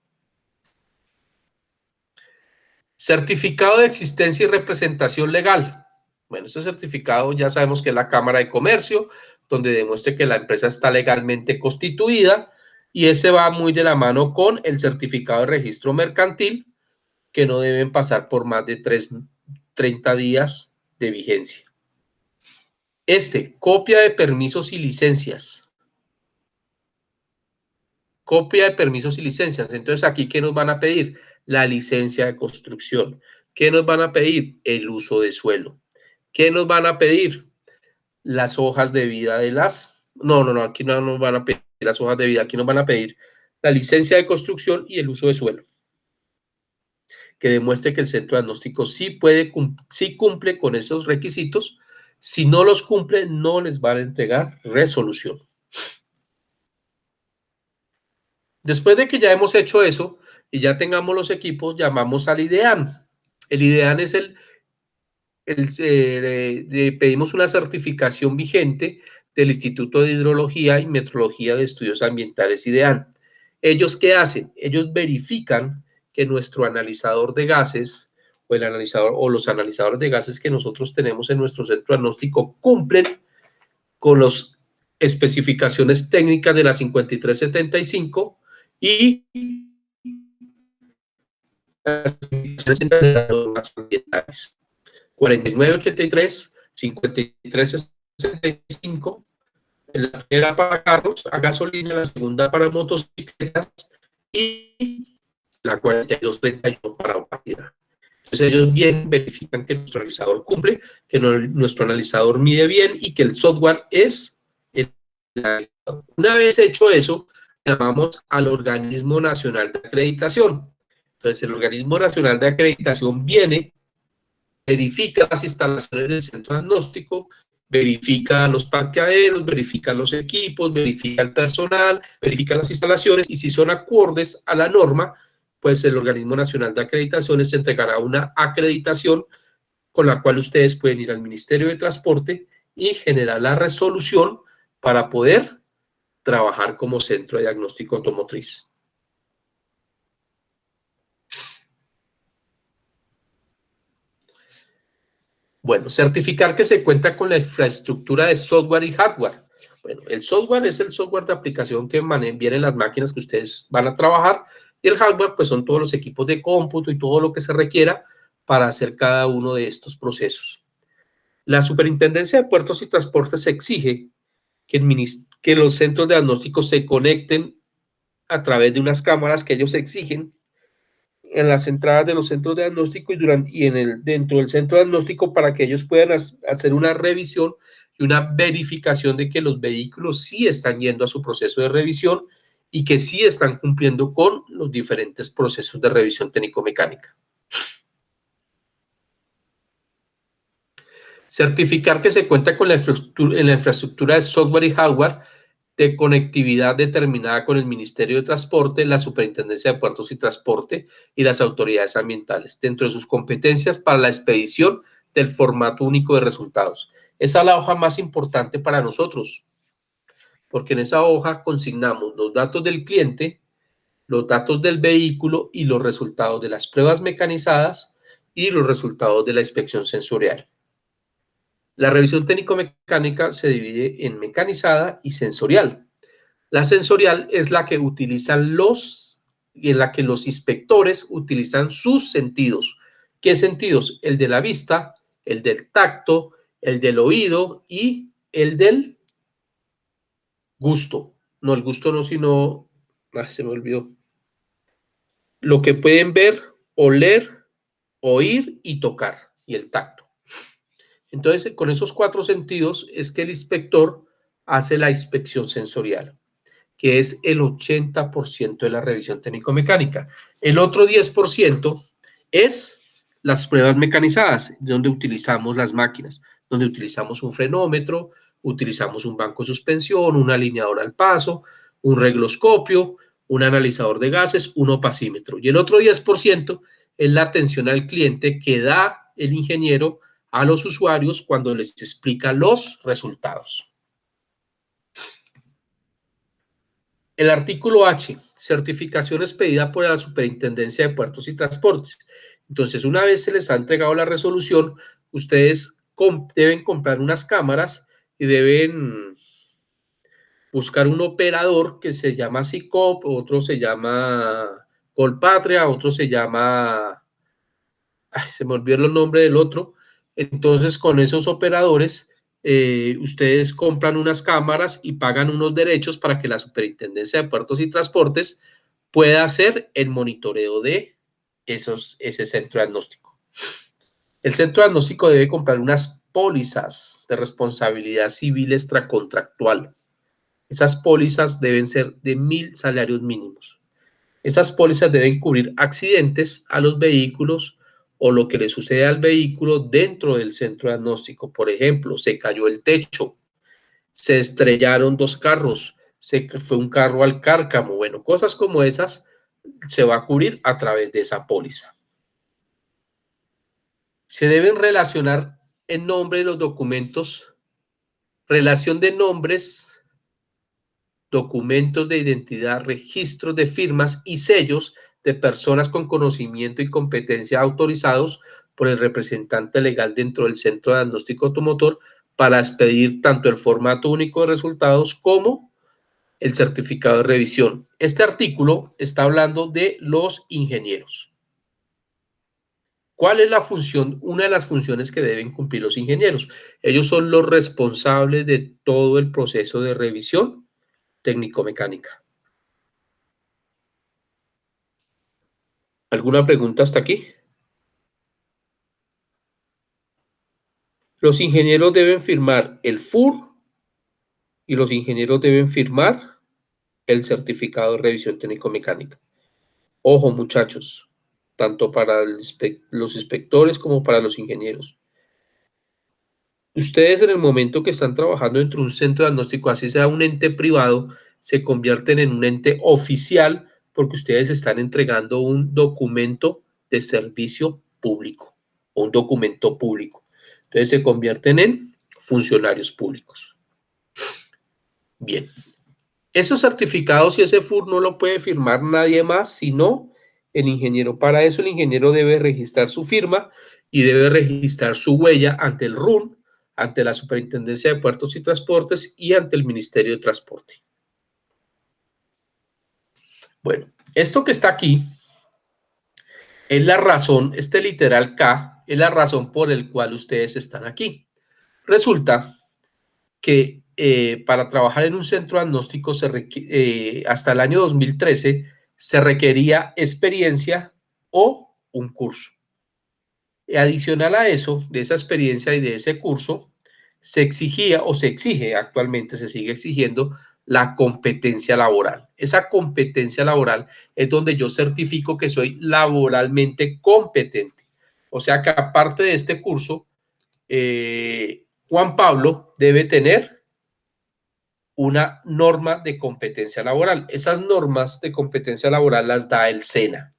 Certificado de existencia y representación legal. Bueno, ese certificado ya sabemos que es la Cámara de Comercio, donde demuestre que la empresa está legalmente constituida, y ese va muy de la mano con el certificado de registro mercantil, que no deben pasar por más de 30 días de vigencia. Copia de permisos y licencias. Copia de permisos y licencias. Entonces, aquí, ¿qué nos van a pedir? La licencia de construcción. ¿Qué nos van a pedir? El uso de suelo. ¿Qué nos van a pedir? Las hojas de vida de las... No, aquí no nos van a pedir las hojas de vida. Aquí nos van a pedir la licencia de construcción y el uso de suelo, que demuestre que el centro diagnóstico sí cumple con esos requisitos. Si no los cumple, no les van a entregar resolución. Después de que ya hemos hecho eso y ya tengamos los equipos, llamamos al IDEAN. El IDEAN es pedimos una certificación vigente del Instituto de Hidrología y Metrología de Estudios Ambientales IDEAN. ¿Ellos qué hacen? Ellos verifican que nuestro analizador de gases o los analizadores de gases que nosotros tenemos en nuestro centro diagnóstico cumplen con las especificaciones técnicas de la 5375 y las normas ambientales. 4983, 5365, la primera para carros a gasolina, la segunda para motocicletas y la 4231 para opacidad. Entonces ellos vienen, verifican que nuestro analizador cumple, que nuestro analizador mide bien y que el software es el analizador. Una vez hecho eso, llamamos al Organismo Nacional de Acreditación. Entonces el Organismo Nacional de Acreditación viene, verifica las instalaciones del centro diagnóstico, verifica los parqueaderos, verifica los equipos, verifica el personal, verifica las instalaciones y si son acordes a la norma, pues el Organismo Nacional de Acreditación les entregará una acreditación con la cual ustedes pueden ir al Ministerio de Transporte y generar la resolución para poder trabajar como centro de diagnóstico automotriz. Bueno, certificar que se cuenta con la infraestructura de software y hardware. Bueno, el software es el software de aplicación que viene en las máquinas que ustedes van a trabajar y el hardware pues son todos los equipos de cómputo y todo lo que se requiera para hacer cada uno de estos procesos. La Superintendencia de Puertos y Transportes exige que los centros de diagnóstico se conecten a través de unas cámaras que ellos exigen en las entradas de los centros de diagnóstico y dentro del centro de diagnóstico para que ellos puedan hacer una revisión y una verificación de que los vehículos sí están yendo a su proceso de revisión y que sí están cumpliendo con los diferentes procesos de revisión técnico-mecánica. Certificar que se cuenta con la infraestructura de software y hardware de conectividad determinada con el Ministerio de Transporte, la Superintendencia de Puertos y Transporte y las autoridades ambientales, dentro de sus competencias para la expedición del formato único de resultados. Esa es la hoja más importante para nosotros, porque en esa hoja consignamos los datos del cliente, los datos del vehículo y los resultados de las pruebas mecanizadas y los resultados de la inspección sensorial. La revisión técnico-mecánica se divide en mecanizada y sensorial. La sensorial es la que utilizan en la que los inspectores utilizan sus sentidos. ¿Qué sentidos? El de la vista, el del tacto, el del oído y el del gusto. No, el gusto no, sino... se me olvidó. Lo que pueden ver, oler, oír y tocar, y el tacto. Entonces, con esos 4 sentidos es que el inspector hace la inspección sensorial, que es el 80% de la revisión técnico-mecánica. El otro 10% es las pruebas mecanizadas, donde utilizamos las máquinas, donde utilizamos un frenómetro, utilizamos un banco de suspensión, un alineador al paso, un regloscopio, un analizador de gases, un opacímetro. Y el otro 10% es la atención al cliente que da el ingeniero a los usuarios cuando les explica los resultados. El artículo H, certificación expedida por la Superintendencia de Puertos y Transportes. Entonces, una vez se les ha entregado la resolución, ustedes deben comprar unas cámaras y deben buscar un operador que se llama SICOP, otro se llama Colpatria, otro se llama... se me olvidó el nombre del otro. Entonces, con esos operadores, ustedes compran unas cámaras y pagan unos derechos para que la Superintendencia de Puertos y Transportes pueda hacer el monitoreo de ese centro diagnóstico. El centro diagnóstico debe comprar unas pólizas de responsabilidad civil extracontractual. Esas pólizas deben ser de 1.000 salarios mínimos. Esas pólizas deben cubrir accidentes a los vehículos o lo que le sucede al vehículo dentro del centro diagnóstico. Por ejemplo, se cayó el techo, se estrellaron 2 carros, se fue un carro al cárcamo. Bueno, cosas como esas se va a cubrir a través de esa póliza. Se deben relacionar el nombre de los documentos, relación de nombres, documentos de identidad, registros de firmas y sellos de personas con conocimiento y competencia autorizados por el representante legal dentro del centro de diagnóstico automotor para expedir tanto el formato único de resultados como el certificado de revisión. Este artículo está hablando de los ingenieros. ¿Cuál es la función? Una de las funciones que deben cumplir los ingenieros. Ellos son los responsables de todo el proceso de revisión técnico-mecánica. ¿Alguna pregunta hasta aquí? Los ingenieros deben firmar el FUR y los ingenieros deben firmar el certificado de revisión técnico-mecánica. Ojo, muchachos, tanto para los inspectores como para los ingenieros. Ustedes en el momento que están trabajando dentro de un centro de diagnóstico, así sea un ente privado, se convierten en un ente oficial porque ustedes están entregando un documento de servicio público o un documento público. Entonces se convierten en funcionarios públicos. Bien. Esos certificados y ese FUR no lo puede firmar nadie más, sino el ingeniero. Para eso el ingeniero debe registrar su firma y debe registrar su huella ante el RUN, ante la Superintendencia de Puertos y Transportes y ante el Ministerio de Transporte. Bueno, esto que está aquí es la razón, este literal K, es la razón por el cual ustedes están aquí. Resulta que para trabajar en un centro diagnóstico hasta el año 2013 se requería experiencia o un curso. Adicional a eso, de esa experiencia y de ese curso, se exigía o se exige actualmente, se sigue exigiendo la competencia laboral. Esa competencia laboral es donde yo certifico que soy laboralmente competente. O sea que aparte de este curso, Juan Pablo debe tener una norma de competencia laboral. Esas normas de competencia laboral las da el SENA.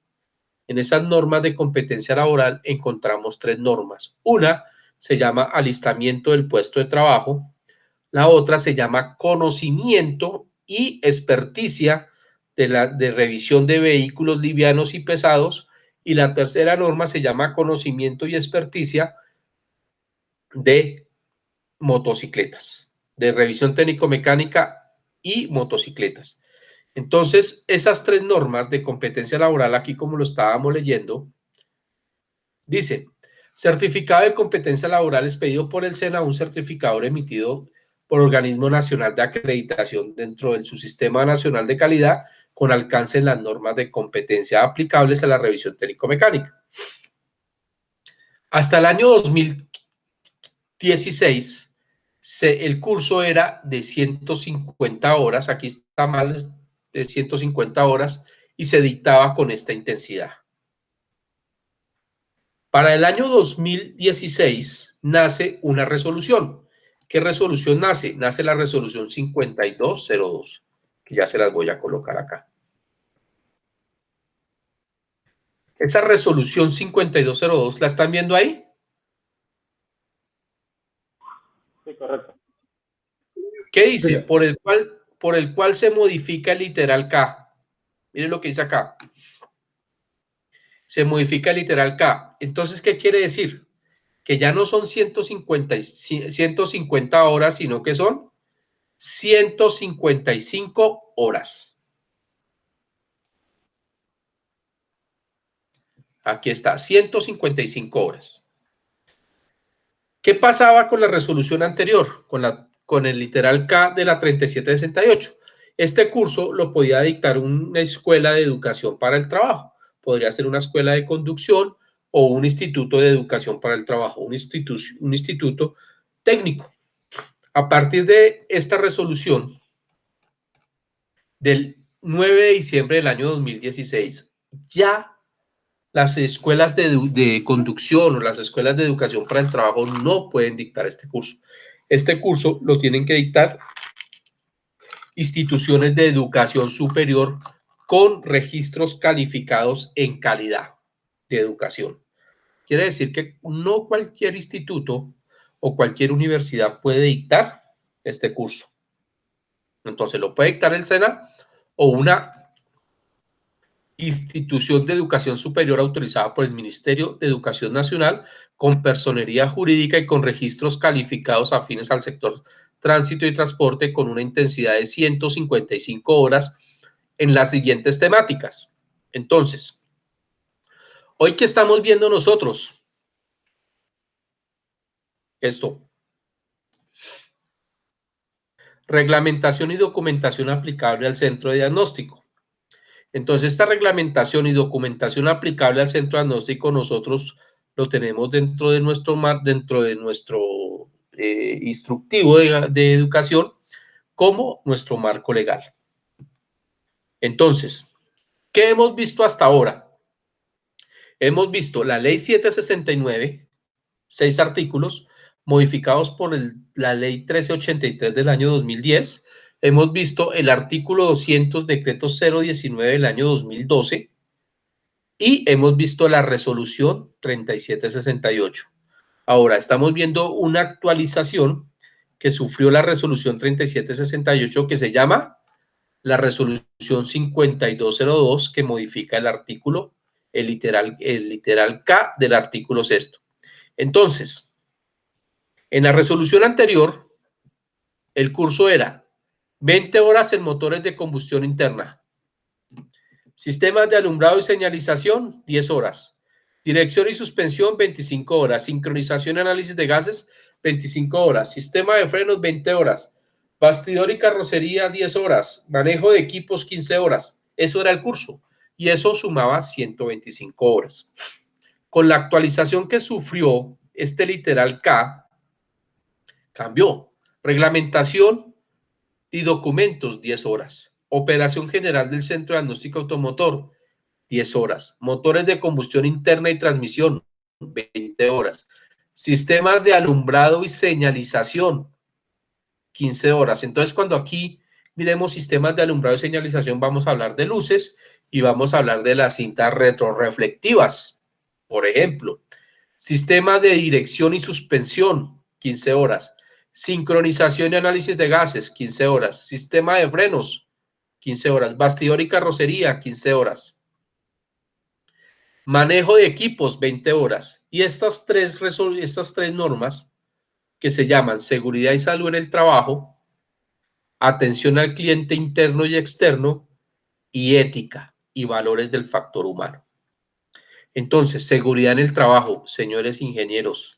En esas normas de competencia laboral encontramos 3 normas. Una se llama alistamiento del puesto de trabajo, La otra se llama conocimiento y experticia de revisión de vehículos livianos y pesados. Y la tercera norma se llama conocimiento y experticia de motocicletas, de revisión técnico-mecánica y motocicletas. Entonces, esas tres normas de competencia laboral, aquí como lo estábamos leyendo, dice, certificado de competencia laboral expedido por el SENA, un certificador emitido por Organismo Nacional de Acreditación dentro de su Sistema Nacional de Calidad, con alcance en las normas de competencia aplicables a la revisión técnico-mecánica. Hasta el año 2016, el curso era de 150 horas, aquí está mal, de 150 horas, y se dictaba con esta intensidad. Para el año 2016 nace una resolución. ¿Qué resolución nace? Nace la resolución 5202, que ya se las voy a colocar acá. Esa resolución 5202, ¿la están viendo ahí? Sí, correcto. ¿Qué dice? Por el cual se modifica el literal K. Miren lo que dice acá. Se modifica el literal K. Entonces, ¿qué quiere decir? Que ya no son 150 horas, sino que son 155 horas. Aquí está, 155 horas. ¿Qué pasaba con la resolución anterior? Con el literal K de la 3768. Este curso lo podía dictar una escuela de educación para el trabajo. Podría ser una escuela de conducción o un instituto de educación para el trabajo, un instituto técnico. A partir de esta resolución del 9 de diciembre del año 2016, ya las escuelas de conducción o las escuelas de educación para el trabajo no pueden dictar este curso. Este curso lo tienen que dictar instituciones de educación superior con registros calificados en calidad de educación. Quiere decir que no cualquier instituto o cualquier universidad puede dictar este curso. Entonces lo puede dictar el SENA o una institución de educación superior autorizada por el Ministerio de Educación Nacional con personería jurídica y con registros calificados afines al sector tránsito y transporte con una intensidad de 155 horas en las siguientes temáticas. Entonces, hoy que estamos viendo nosotros esto, reglamentación y documentación aplicable al centro de diagnóstico. Entonces, esta reglamentación y documentación aplicable al centro de diagnóstico nosotros lo tenemos dentro de nuestro instructivo de educación como nuestro marco legal. Entonces, ¿qué hemos visto hasta ahora? Hemos visto la ley 769, 6 artículos, modificados por la ley 1383 del año 2010. Hemos visto el artículo 200, decreto 019 del año 2012. Y hemos visto la resolución 3768. Ahora, estamos viendo una actualización que sufrió la resolución 3768 que se llama la resolución 5202 que modifica el artículo, el literal K del artículo 6. Entonces, en la resolución anterior, el curso era 20 horas en motores de combustión interna. Sistemas de alumbrado y señalización, 10 horas. Dirección y suspensión, 25 horas. Sincronización y análisis de gases, 25 horas. Sistema de frenos, 20 horas. Bastidor y carrocería, 10 horas. Manejo de equipos, 15 horas. Eso era el curso. Y eso sumaba 125 horas. Con la actualización que sufrió este literal K, cambió. Reglamentación y documentos, 10 horas. Operación general del Centro de Diagnóstico Automotor, 10 horas. Motores de combustión interna y transmisión, 20 horas. Sistemas de alumbrado y señalización, 15 horas. Entonces, cuando aquí miremos sistemas de alumbrado y señalización, vamos a hablar de luces y vamos a hablar de las cintas retroreflectivas, por ejemplo. Sistema de dirección y suspensión, 15 horas. Sincronización y análisis de gases, 15 horas. Sistema de frenos, 15 horas. Bastidor y carrocería, 15 horas. Manejo de equipos, 20 horas. Y estas tres normas que se llaman seguridad y salud en el trabajo, atención al cliente interno y externo, y ética y valores del factor humano. Entonces, seguridad en el trabajo, señores ingenieros,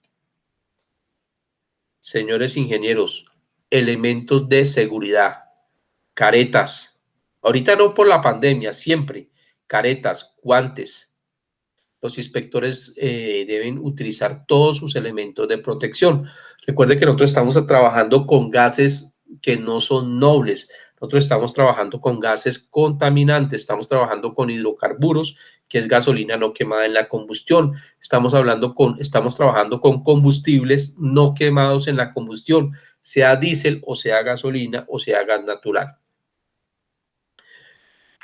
elementos de seguridad, caretas. Ahorita no por la pandemia, siempre. Caretas, guantes. Los inspectores deben utilizar todos sus elementos de protección. Recuerde que nosotros estamos trabajando con gases que no son nobles. Nosotros estamos trabajando con gases contaminantes, estamos trabajando con hidrocarburos, que es gasolina no quemada en la combustión. Estamos trabajando con combustibles no quemados en la combustión, sea diésel o sea gasolina o sea gas natural.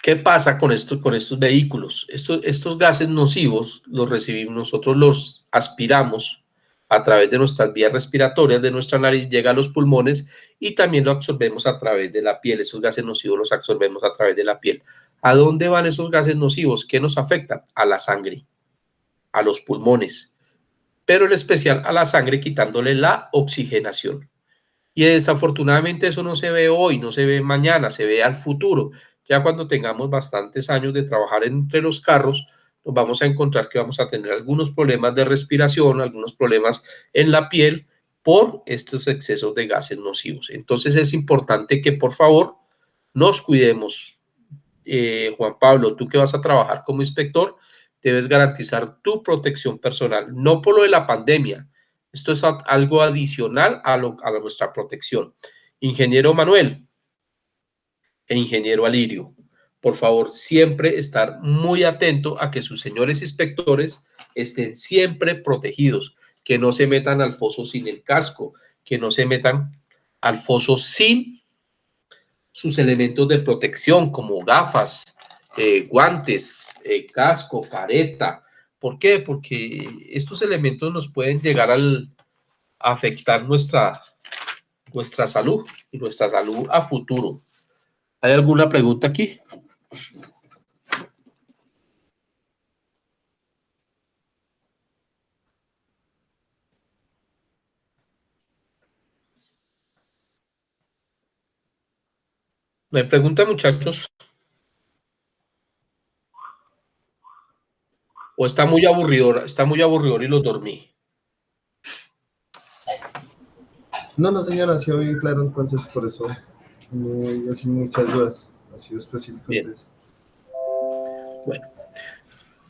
¿Qué pasa con estos vehículos? Estos gases nocivos los recibimos, nosotros los aspiramos a través de nuestras vías respiratorias, de nuestra nariz, llega a los pulmones y también lo absorbemos a través de la piel. Esos gases nocivos los absorbemos a través de la piel. ¿A dónde van esos gases nocivos? ¿Qué nos afectan? A la sangre, a los pulmones, pero en especial a la sangre, quitándole la oxigenación. Y desafortunadamente eso no se ve hoy, no se ve mañana, se ve al futuro. Ya cuando tengamos bastantes años de trabajar entre los carros, nos vamos a encontrar que vamos a tener algunos problemas de respiración, algunos problemas en la piel por estos excesos de gases nocivos. Entonces es importante que por favor nos cuidemos. Juan Pablo, tú que vas a trabajar como inspector, debes garantizar tu protección personal, no por lo de la pandemia. Esto es algo adicional a nuestra protección. Ingeniero Manuel e ingeniero Alirio, por favor, siempre estar muy atento a que sus señores inspectores estén siempre protegidos, que no se metan al foso sin el casco, que no se metan al foso sin sus elementos de protección como gafas, guantes, casco, careta. ¿Por qué? Porque estos elementos nos pueden llegar a afectar nuestra salud y nuestra salud a futuro. ¿Hay alguna pregunta aquí? ¿Me preguntan, muchachos? ¿O está muy aburridor y los dormí? No, señora, ha sido bien claro, entonces por eso no hay así muchas dudas, ha sido específico. Bien. Entonces. Bueno.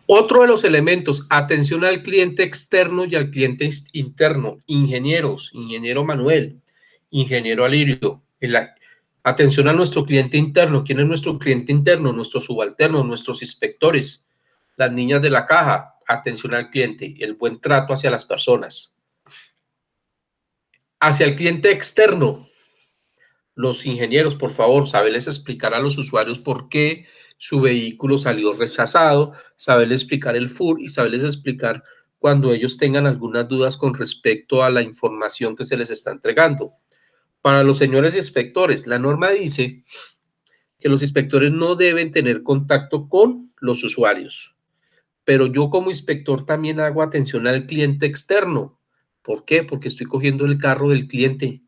Otro de los elementos, atención al cliente externo y al cliente interno. Ingenieros, ingeniero Manuel, ingeniero Alirio. Atención a nuestro cliente interno. ¿Quién es nuestro cliente interno? Nuestros subalternos, nuestros inspectores, las niñas de la caja. Atención al cliente, el buen trato hacia las personas. Hacia el cliente externo, los ingenieros, por favor, saberles explicar a los usuarios por qué su vehículo salió rechazado, saberles explicar el FUR y saberles explicar cuando ellos tengan algunas dudas con respecto a la información que se les está entregando. Para los señores inspectores, la norma dice que los inspectores no deben tener contacto con los usuarios, pero yo como inspector también hago atención al cliente externo. ¿Por qué? Porque estoy cogiendo el carro del cliente.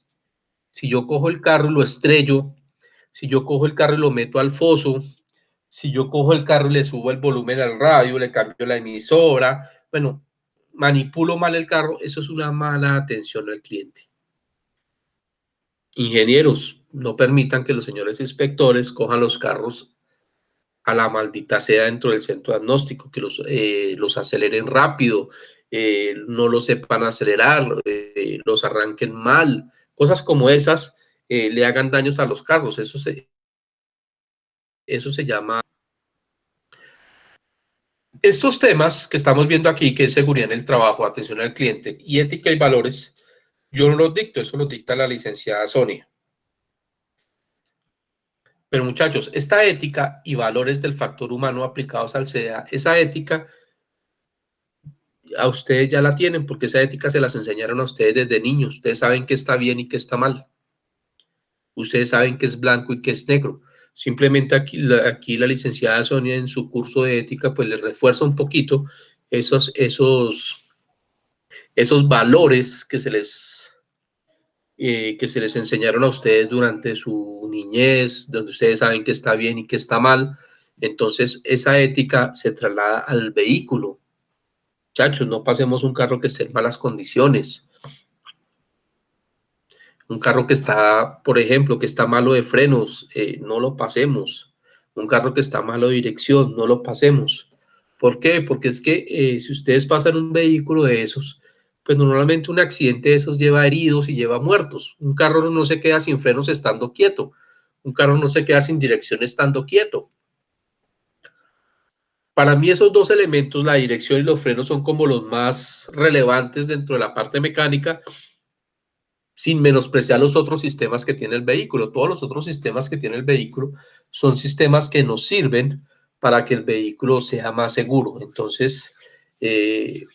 Si yo cojo el carro y lo estrello, si yo cojo el carro y lo meto al foso, si yo cojo el carro y le subo el volumen al radio, le cambio la emisora, bueno, manipulo mal el carro, eso es una mala atención al cliente. Ingenieros, no permitan que los señores inspectores cojan los carros a la maldita sea dentro del centro diagnóstico, que los aceleren rápido, no los sepan acelerar, los arranquen mal, cosas como esas le hagan daños a los carros. Eso se llama. Estos temas que estamos viendo aquí, que es seguridad en el trabajo, atención al cliente y ética y valores, yo no los dicto, eso lo dicta la licenciada Sonia. Pero muchachos, esta ética y valores del factor humano aplicados al CEDA, esa ética, a ustedes ya la tienen, porque esa ética se las enseñaron a ustedes desde niños. Ustedes saben qué está bien y qué está mal. Ustedes saben qué es blanco y qué es negro. Simplemente aquí la licenciada Sonia en su curso de ética pues les refuerza un poquito esos valores que se les enseñaron a ustedes durante su niñez, donde ustedes saben qué está bien y qué está mal. Entonces esa ética se traslada al vehículo. Muchachos, no pasemos un carro que esté en malas condiciones. Un carro que está, por ejemplo, que está malo de frenos, no lo pasemos. Un carro que está malo de dirección, no lo pasemos. ¿Por qué? Porque es que si ustedes pasan un vehículo de esos, pues normalmente un accidente de esos lleva heridos y lleva muertos. Un carro no se queda sin frenos estando quieto. Un carro no se queda sin dirección estando quieto. Para mí esos dos elementos, la dirección y los frenos, son como los más relevantes dentro de la parte mecánica, sin menospreciar los otros sistemas que tiene el vehículo. Todos los otros sistemas que tiene el vehículo son sistemas que nos sirven para que el vehículo sea más seguro. Entonces,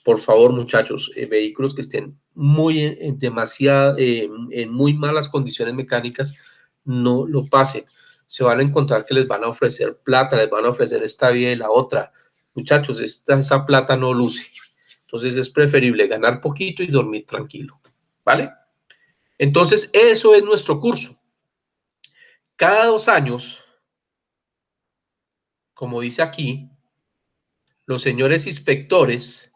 por favor, muchachos, vehículos que estén en muy malas condiciones mecánicas, no lo pasen. Se van a encontrar que les van a ofrecer plata, les van a ofrecer esta vía y la otra. Muchachos, esa plata no luce. Entonces es preferible ganar poquito y dormir tranquilo. ¿Vale? Entonces, eso es nuestro curso. Cada 2 años, como dice aquí, los señores inspectores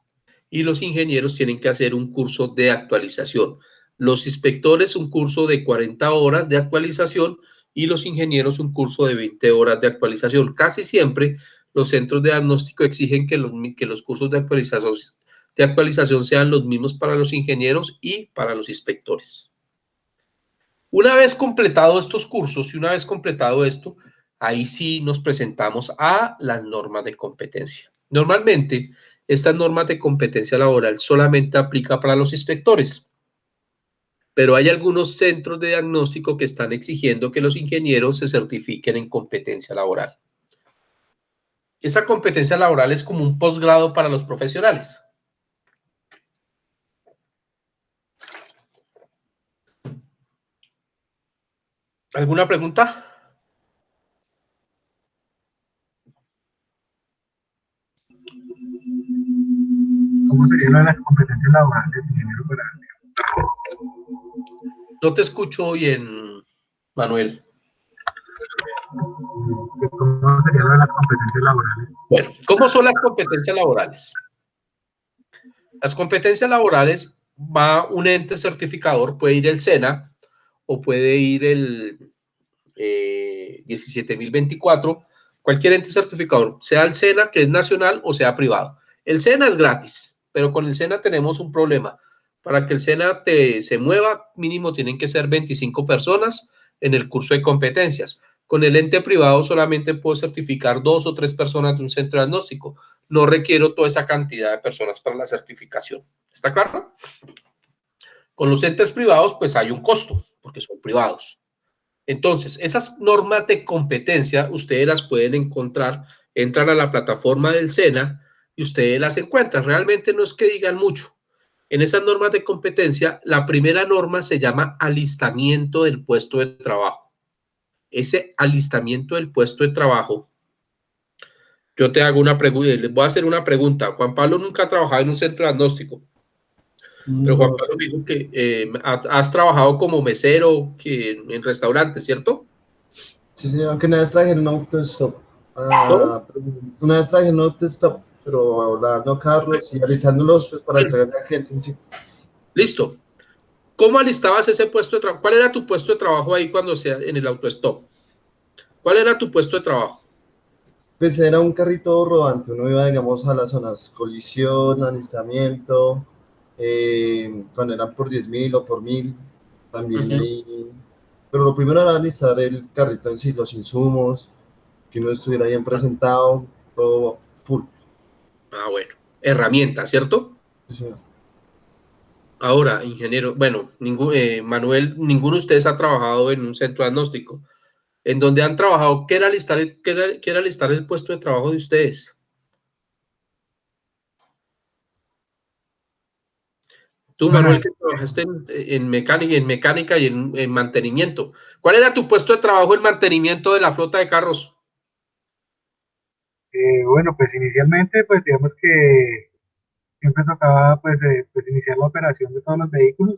y los ingenieros tienen que hacer un curso de actualización. Los inspectores un curso de 40 horas de actualización y los ingenieros un curso de 20 horas de actualización. Casi siempre los centros de diagnóstico exigen que los cursos de actualización sean los mismos para los ingenieros y para los inspectores. Una vez completado estos cursos y una vez completado esto, ahí sí nos presentamos a las normas de competencia. Normalmente, estas normas de competencia laboral solamente aplican para los inspectores, pero hay algunos centros de diagnóstico que están exigiendo que los ingenieros se certifiquen en competencia laboral. Esa competencia laboral es como un posgrado para los profesionales. ¿Alguna pregunta? ¿Cómo sería lo de las competencias laborales, ingeniero Fernández? No te escucho bien, Manuel. ¿Cómo sería lo de las competencias laborales? Bueno, ¿cómo son las competencias laborales? Las competencias laborales va un ente certificador, puede ir el SENA o puede ir el 17024, cualquier ente certificador, sea el SENA, que es nacional, o sea privado. El SENA es gratis, pero con el SENA tenemos un problema. Para que el SENA se mueva, mínimo tienen que ser 25 personas en el curso de competencias. Con el ente privado solamente puedo certificar 2 o 3 personas de un centro diagnóstico. No requiero toda esa cantidad de personas para la certificación. ¿Está claro? Con los entes privados, pues hay un costo, porque son privados. Entonces, esas normas de competencia ustedes las pueden encontrar, entran a la plataforma del SENA y ustedes las encuentran. Realmente no es que digan mucho. En esas normas de competencia, la primera norma se llama alistamiento del puesto de trabajo. Ese alistamiento del puesto de trabajo, yo te hago una pregunta, les voy a hacer una pregunta. Juan Pablo nunca ha trabajado en un centro diagnóstico, pero Juan No, Pablo me dijo que has trabajado como mesero en restaurantes, ¿cierto? sí, señor, aunque una vez traje un autostop. ¿Cómo? Una vez traje un autostop, pero lavando carros y alistándolos pues, para entregarle a gente. Sí. Listo. ¿Cómo alistabas ese puesto de trabajo? ¿Cuál era tu puesto de trabajo ahí cuando sea en el autostop? ¿Cuál era tu puesto de trabajo? Pues era un carrito rodante, uno iba, digamos, a las zonas colisión, alistamiento, cuando eran por 10.000 o por 1.000, también ahí. Pero lo primero era alistar el carrito en sí, los insumos, que uno estuviera bien presentado, todo full. Ah, bueno. Herramienta, ¿cierto? Sí, señor. Ahora, ingeniero, bueno, Manuel, ninguno de ustedes ha trabajado en un centro diagnóstico. ¿En donde han trabajado? ¿Qué era alistar el puesto de trabajo de ustedes? Tú, Manuel, que trabajaste en mecánica y en mantenimiento. ¿Cuál era tu puesto de trabajo en mantenimiento de la flota de carros? Bueno, pues inicialmente, pues digamos que siempre tocaba pues iniciar la operación de todos los vehículos,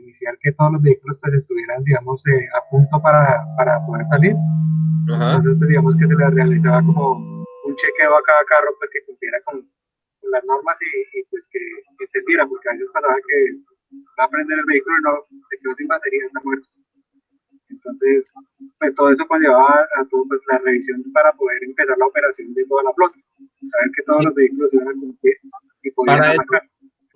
iniciar que todos los vehículos pues estuvieran, digamos, a punto para poder salir. Ajá. Entonces, pues digamos que se le realizaba como un chequeo a cada carro, pues que cumpliera con las normas y pues que entendiera, porque a veces pasaba que va a prender el vehículo y no, se quedó sin batería, está muerto. Entonces, pues todo eso conllevaba a todo, pues, la revisión para poder empezar la operación de toda la flota, saber que todos los vehículos iban a cumplir y podían Para eso, arrancar.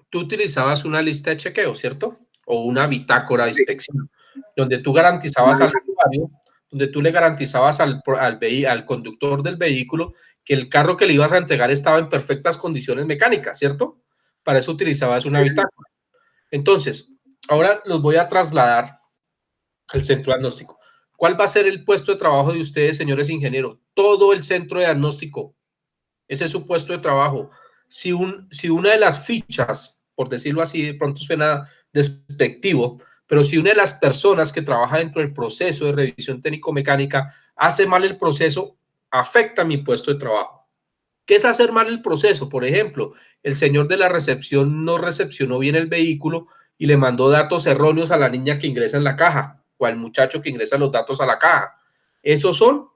tú utilizabas una lista de chequeo, ¿cierto? O una bitácora de Sí, inspección, donde tú garantizabas al usuario, donde tú le garantizabas al conductor del vehículo que el carro que le ibas a entregar estaba en perfectas condiciones mecánicas, ¿cierto? Para eso utilizabas una sí, bitácora. Entonces, ahora los voy a trasladar al centro diagnóstico. ¿Cuál va a ser el puesto de trabajo de ustedes, señores ingenieros? Todo el centro de diagnóstico. Ese es su puesto de trabajo. Si una de las fichas, por decirlo así, de pronto suena despectivo, pero si una de las personas que trabaja dentro del proceso de revisión técnico-mecánica hace mal el proceso, afecta mi puesto de trabajo. ¿Qué es hacer mal el proceso? Por ejemplo, el señor de la recepción no recepcionó bien el vehículo y le mandó datos erróneos a la niña que ingresa en la caja o al muchacho que ingresa los datos a la caja. Esos son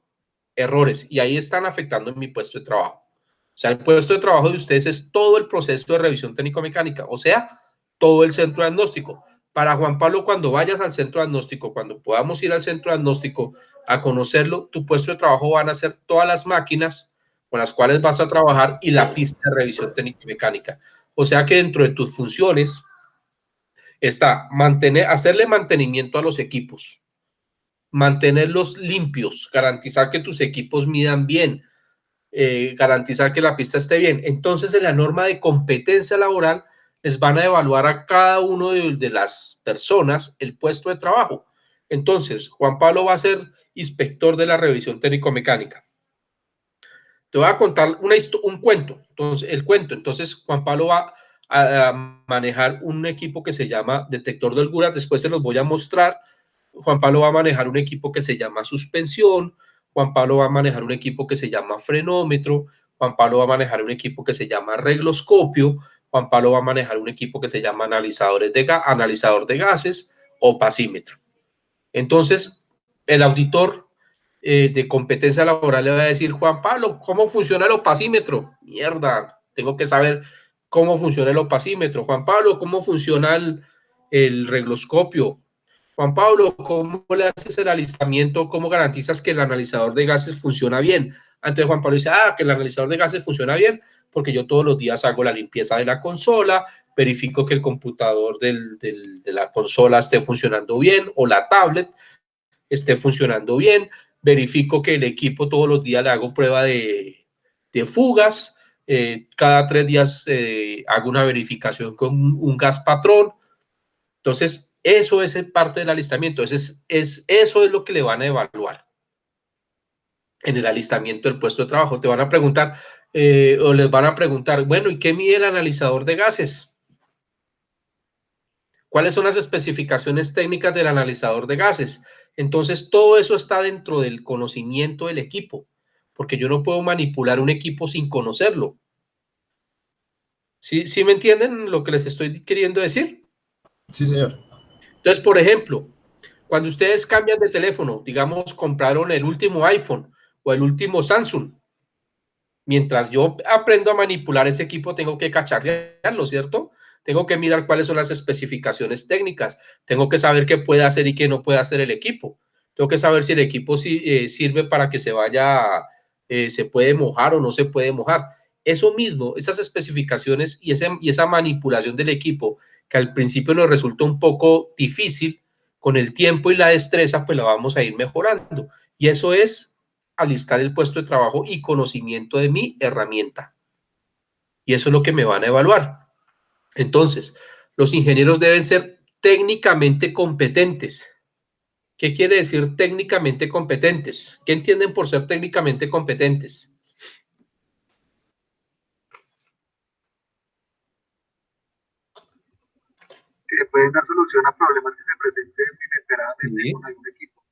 errores y ahí están afectando en mi puesto de trabajo. O sea, el puesto de trabajo de ustedes es todo el proceso de revisión técnico-mecánica, o sea, todo el centro diagnóstico. Para Juan Pablo, cuando vayas al centro diagnóstico, cuando podamos ir al centro diagnóstico a conocerlo, tu puesto de trabajo van a ser todas las máquinas con las cuales vas a trabajar y la pista de revisión técnico-mecánica. O sea que dentro de tus funciones está hacerle mantenimiento a los equipos, mantenerlos limpios, garantizar que tus equipos midan bien, garantizar que la pista esté bien. Entonces, en la norma de competencia laboral, les van a evaluar a cada uno de las personas el puesto de trabajo. Entonces, Juan Pablo va a ser inspector de la revisión técnico-mecánica. Te voy a contar un cuento. Entonces, Juan Pablo va a manejar un equipo que se llama detector de holguras. Después se los voy a mostrar. Juan Pablo va a manejar un equipo que se llama suspensión. Juan Pablo va a manejar un equipo que se llama frenómetro. Juan Pablo va a manejar un equipo que se llama regloscopio. Juan Pablo va a manejar un equipo que se llama analizador de gases o pasímetro. Entonces, el auditor de competencia laboral le va a decir, Juan Pablo, ¿cómo funciona el opacímetro? Mierda, tengo que saber cómo funciona el opacímetro. Juan Pablo, ¿cómo funciona el regloscopio? Juan Pablo, ¿cómo le haces el alistamiento? ¿Cómo garantizas que el analizador de gases funciona bien? Entonces Juan Pablo dice, que el analizador de gases funciona bien porque yo todos los días hago la limpieza de la consola, verifico que el computador de la consola esté funcionando bien o la tablet esté funcionando bien, verifico que el equipo todos los días le hago prueba de fugas, cada 3 días hago una verificación con un gas patrón. Entonces, eso es parte del alistamiento. Eso es lo que le van a evaluar en el alistamiento del puesto de trabajo. Te van a preguntar o les van a preguntar, bueno, ¿y qué mide el analizador de gases? ¿Cuáles son las especificaciones técnicas del analizador de gases? Entonces, todo eso está dentro del conocimiento del equipo, porque yo no puedo manipular un equipo sin conocerlo. ¿Sí me entienden lo que les estoy queriendo decir? Sí, señor. Entonces, por ejemplo, cuando ustedes cambian de teléfono, digamos, compraron el último iPhone o el último Samsung, mientras yo aprendo a manipular ese equipo, tengo que cacharrearlo, ¿cierto? Tengo que mirar cuáles son las especificaciones técnicas. Tengo que saber qué puede hacer y qué no puede hacer el equipo. Tengo que saber si el equipo sirve para que se vaya, se puede mojar o no se puede mojar. Eso mismo, esas especificaciones y esa manipulación del equipo, que al principio nos resulta un poco difícil, con el tiempo y la destreza, pues la vamos a ir mejorando. Y eso es alistar el puesto de trabajo y conocimiento de mi herramienta. Y eso es lo que me van a evaluar. Entonces, los ingenieros deben ser técnicamente competentes. ¿Qué quiere decir técnicamente competentes? ¿Qué entienden por ser técnicamente competentes? que pueden dar solución a problemas que se presenten inesperadamente Sí. con algún equipo.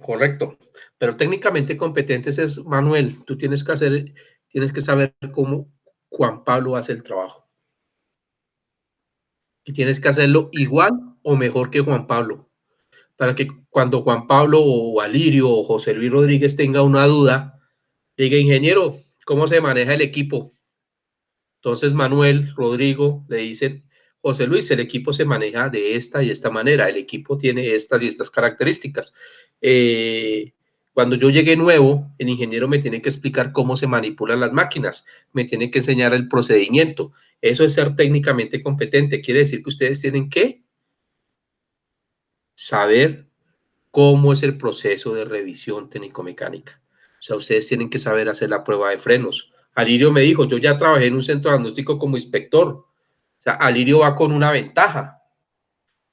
Correcto. Pero técnicamente competentes es, Manuel, tú tienes que saber cómo Juan Pablo hace el trabajo. Y tienes que hacerlo igual o mejor que Juan Pablo. Para que cuando Juan Pablo o Alirio o José Luis Rodríguez tenga una duda, diga, ingeniero, ¿cómo se maneja el equipo? Entonces Manuel, Rodrigo, le dicen, José Luis, el equipo se maneja de esta y esta manera, el equipo tiene estas y estas características. Cuando yo llegué nuevo, el ingeniero me tiene que explicar cómo se manipulan las máquinas, me tiene que enseñar el procedimiento. Eso es ser técnicamente competente. Quiere decir que ustedes tienen que saber cómo es el proceso de revisión técnico-mecánica. O sea, ustedes tienen que saber hacer la prueba de frenos. Alirio me dijo, yo ya trabajé en un centro diagnóstico como inspector. O sea, Alirio va con una ventaja,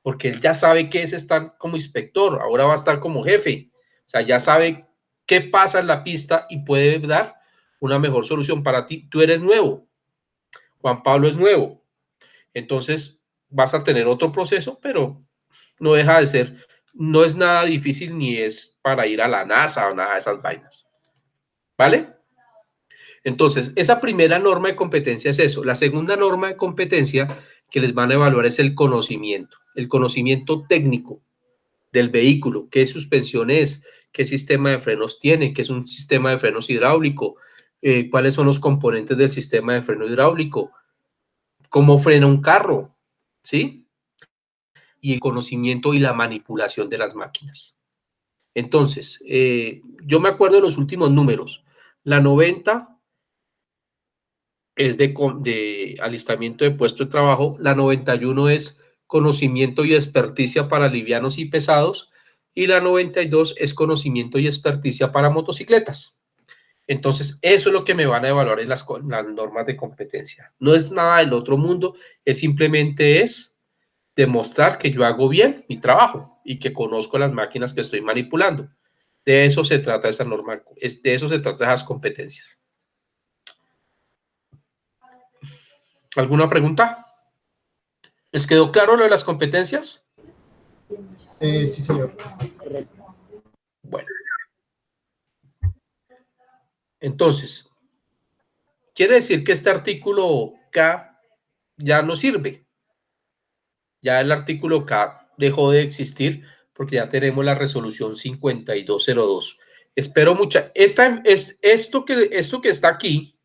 porque él ya sabe qué es estar como inspector, ahora va a estar como jefe. O sea, ya sabe qué pasa en la pista y puede dar una mejor solución para ti. Tú eres nuevo, Juan Pablo es nuevo. Entonces, vas a tener otro proceso, pero no deja de ser, no es nada difícil ni es para ir a la NASA o nada de esas vainas. ¿Vale? Entonces, esa primera norma de competencia es eso. La segunda norma de competencia que les van a evaluar es el conocimiento técnico del vehículo, qué suspensión es, qué sistema de frenos tiene, qué es un sistema de frenos hidráulico, cuáles son los componentes del sistema de freno hidráulico, cómo frena un carro, ¿sí? Y el conocimiento y la manipulación de las máquinas. Entonces, yo me acuerdo de los últimos números. La 90 es de alistamiento de puesto de trabajo, la 91 es conocimiento y experticia para livianos y pesados, y la 92 es conocimiento y experticia para motocicletas. Entonces, eso es lo que me van a evaluar en las normas de competencia. No es nada del otro mundo, simplemente es demostrar que yo hago bien mi trabajo y que conozco las máquinas que estoy manipulando. De eso se trata esa norma, de eso se trata esas competencias. ¿Alguna pregunta? ¿Les quedó claro lo de las competencias? Sí, señor. Bueno. Entonces, quiere decir que este artículo K ya no sirve. Ya el artículo K dejó de existir porque ya tenemos la resolución 5202. Espero mucha. Esto que está aquí,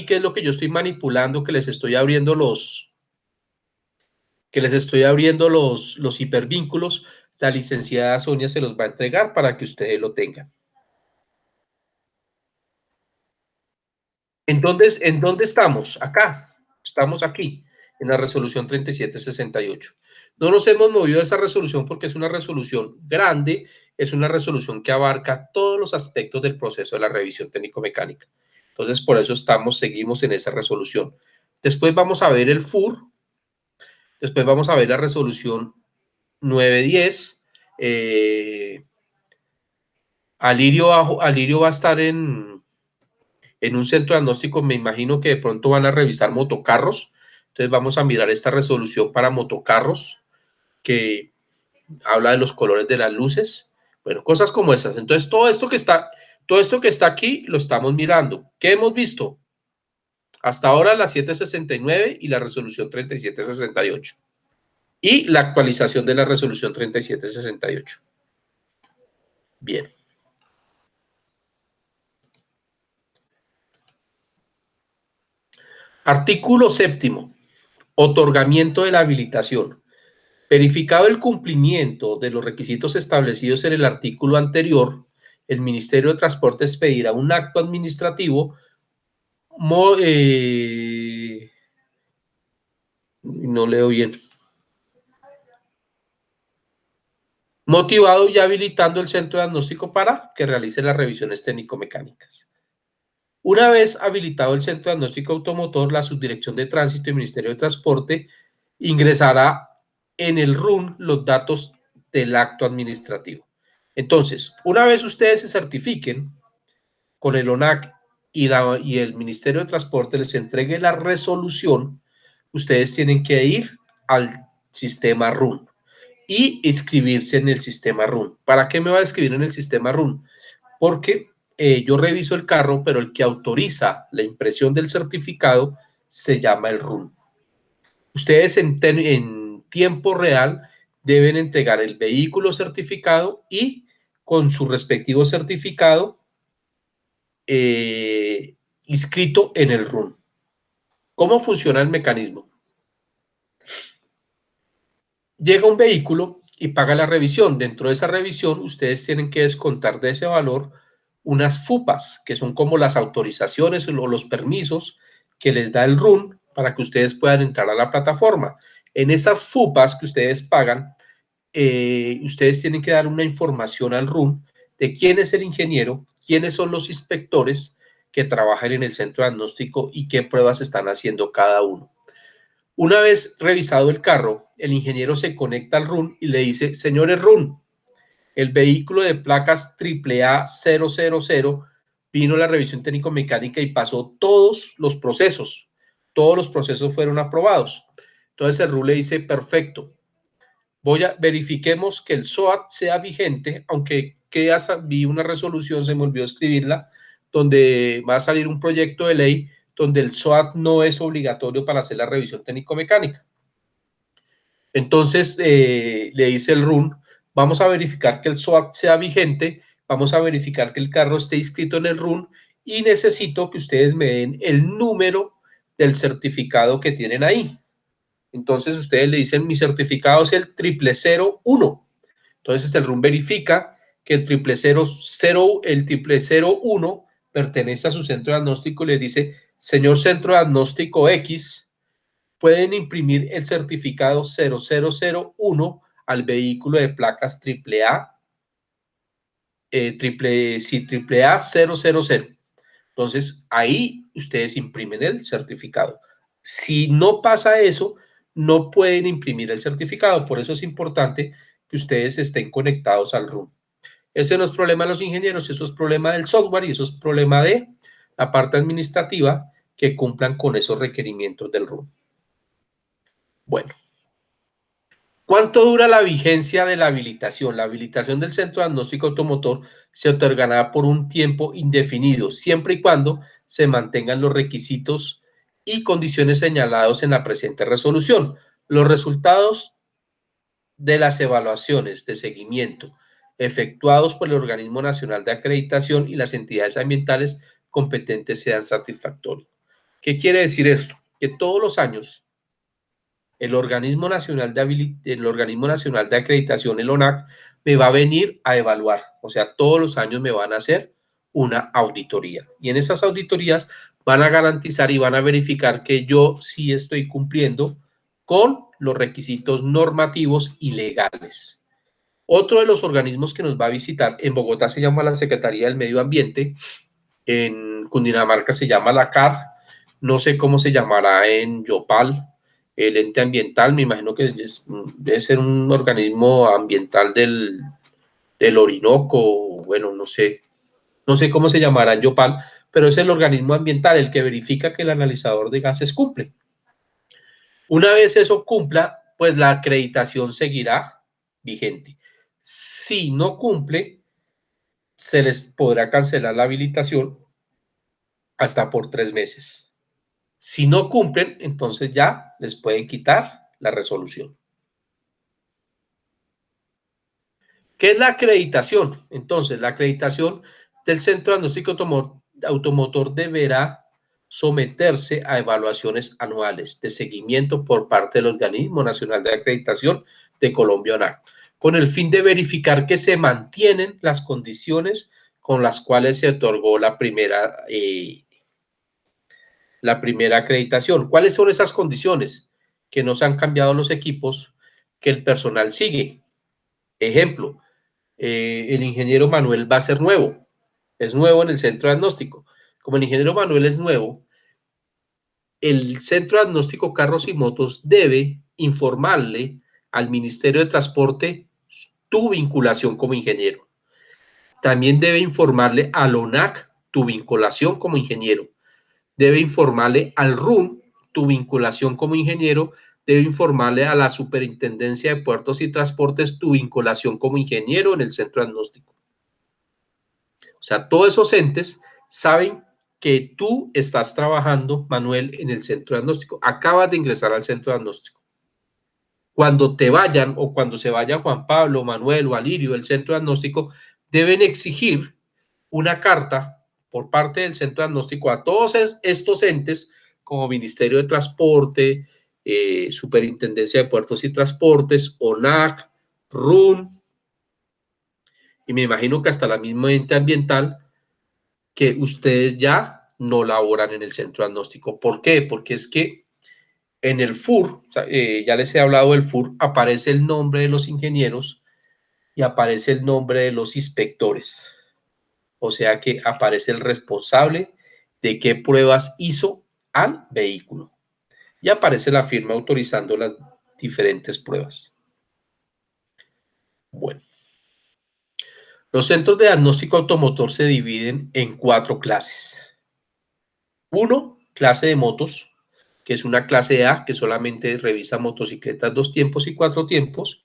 que es lo que yo estoy manipulando, que les estoy abriendo los hipervínculos, la licenciada Sonia se los va a entregar para que ustedes lo tengan. ¿En dónde estamos? Acá. Estamos aquí, en la resolución 3768. No nos hemos movido de esa resolución porque es una resolución grande, es una resolución que abarca todos los aspectos del proceso de la revisión técnico-mecánica. Entonces, por eso seguimos en esa resolución. Después vamos a ver el FUR, después vamos a ver la resolución 910. Alirio va a estar en un centro diagnóstico, me imagino que de pronto van a revisar motocarros. Entonces vamos a mirar esta resolución para motocarros que habla de los colores de las luces. Bueno, cosas como esas. Entonces todo esto que está aquí lo estamos mirando. ¿Qué hemos visto? Hasta ahora la 769 y la resolución 3768. Y la actualización de la resolución 3768. Bien. Artículo 7º. Otorgamiento de la habilitación. Verificado el cumplimiento de los requisitos establecidos en el artículo anterior, el Ministerio de Transporte expedirá un acto administrativo no leo bien. Motivado y habilitando el centro diagnóstico para que realice las revisiones técnico-mecánicas. Una vez habilitado el centro diagnóstico automotor, la Subdirección de Tránsito y el Ministerio de Transporte ingresará en el RUN los datos del acto administrativo. Entonces, una vez ustedes se certifiquen con el ONAC y el Ministerio de Transporte les entregue la resolución, ustedes tienen que ir al sistema RUN y inscribirse en el sistema RUN. ¿Para qué me va a inscribir en el sistema RUN? Porque yo reviso el carro, pero el que autoriza la impresión del certificado se llama el RUN. Ustedes en tiempo real deben entregar el vehículo certificado y con su respectivo certificado inscrito en el RUN. ¿Cómo funciona el mecanismo? Llega un vehículo y paga la revisión. Dentro de esa revisión, ustedes tienen que descontar de ese valor unas FUPAs, que son como las autorizaciones o los permisos que les da el RUN para que ustedes puedan entrar a la plataforma. En esas FUPAs que ustedes pagan, ustedes tienen que dar una información al RUN de quién es el ingeniero, quiénes son los inspectores que trabajan en el centro de diagnóstico y qué pruebas están haciendo cada uno. Una vez revisado el carro, el ingeniero se conecta al RUN y le dice: señores RUN, el vehículo de placas AAA000 vino a la revisión técnico-mecánica y pasó todos los procesos. Todos los procesos fueron aprobados. Entonces el RUN le dice: perfecto, verifiquemos que el SOAT sea vigente, aunque vi una resolución, se me olvidó escribirla, donde va a salir un proyecto de ley donde el SOAT no es obligatorio para hacer la revisión técnico-mecánica. Entonces le dice el RUN: vamos a verificar que el SOAT sea vigente, vamos a verificar que el carro esté inscrito en el RUN y necesito que ustedes me den el número del certificado que tienen ahí. Entonces ustedes le dicen: mi certificado es el 0001. Entonces el RUN verifica que el 0001 pertenece a su centro de diagnóstico y le dice: señor centro de diagnóstico X, pueden imprimir el certificado 0001 al vehículo de placas AAA, AAA 000. Entonces ahí ustedes imprimen el certificado. Si no pasa eso, no pueden imprimir el certificado. Por eso es importante que ustedes estén conectados al RUN. Ese no es problema de los ingenieros, eso es problema del software y eso es problema de la parte administrativa, que cumplan con esos requerimientos del RUN. Bueno, ¿cuánto dura la vigencia de la habilitación? La habilitación del centro de diagnóstico automotor se otorgará por un tiempo indefinido, siempre y cuando se mantengan los requisitos y condiciones señalados en la presente resolución. Los resultados de las evaluaciones de seguimiento efectuados por el Organismo Nacional de Acreditación y las entidades ambientales competentes sean satisfactorios. ¿Qué quiere decir esto? Que todos los años el Organismo Nacional de Acreditación, el ONAC, me va a venir a evaluar. O sea, todos los años me van a hacer una auditoría. Y en esas auditorías van a garantizar y van a verificar que yo sí estoy cumpliendo con los requisitos normativos y legales. Otro de los organismos que nos va a visitar en Bogotá se llama la Secretaría del Medio Ambiente, en Cundinamarca se llama la CAR, no sé cómo se llamará en Yopal, el ente ambiental, me imagino que debe ser un organismo ambiental del Orinoco, bueno, no sé cómo se llamará en Yopal, pero es el organismo ambiental el que verifica que el analizador de gases cumple. Una vez eso cumpla, pues la acreditación seguirá vigente. Si no cumple, se les podrá cancelar la habilitación hasta por 3 meses. Si no cumplen, entonces ya les pueden quitar la resolución. ¿Qué es la acreditación? Entonces, la acreditación del Centro de Diagnóstico Automotor deberá someterse a evaluaciones anuales de seguimiento por parte del Organismo Nacional de Acreditación de Colombia, ONAC, con el fin de verificar que se mantienen las condiciones con las cuales se otorgó la primera acreditación. ¿Cuáles son esas condiciones? Que no se han cambiado los equipos, que el personal sigue. Ejemplo, el ingeniero Manuel va a ser nuevo, es nuevo en el centro de diagnóstico. Como el ingeniero Manuel es nuevo, el centro de diagnóstico Carros y Motos debe informarle al Ministerio de Transporte tu vinculación como ingeniero. También debe informarle al ONAC tu vinculación como ingeniero. Debe informarle al RUN tu vinculación como ingeniero debe informarle a la Superintendencia de Puertos y Transportes tu vinculación como ingeniero en el centro diagnóstico. O sea, todos esos entes saben que tú estás trabajando, Manuel, en el centro diagnóstico. Acabas de ingresar al centro diagnóstico. Cuando te vayan o cuando se vaya Juan Pablo, Manuel o Alirio del centro diagnóstico, deben exigir una carta por parte del centro diagnóstico a todos estos entes como Ministerio de Transporte, Superintendencia de Puertos y Transportes, ONAC, RUN, y me imagino que hasta la misma ente ambiental, que ustedes ya no laboran en el centro diagnóstico. ¿Por qué? Porque es que en el FUR, ya les he hablado del FUR, aparece el nombre de los ingenieros y aparece el nombre de los inspectores. O sea que aparece el responsable de qué pruebas hizo al vehículo. Y aparece la firma autorizando las diferentes pruebas. Bueno. Los centros de diagnóstico automotor se dividen en 4 clases. 1, clase de motos, que es una clase A, que solamente revisa motocicletas 2 tiempos y 4 tiempos.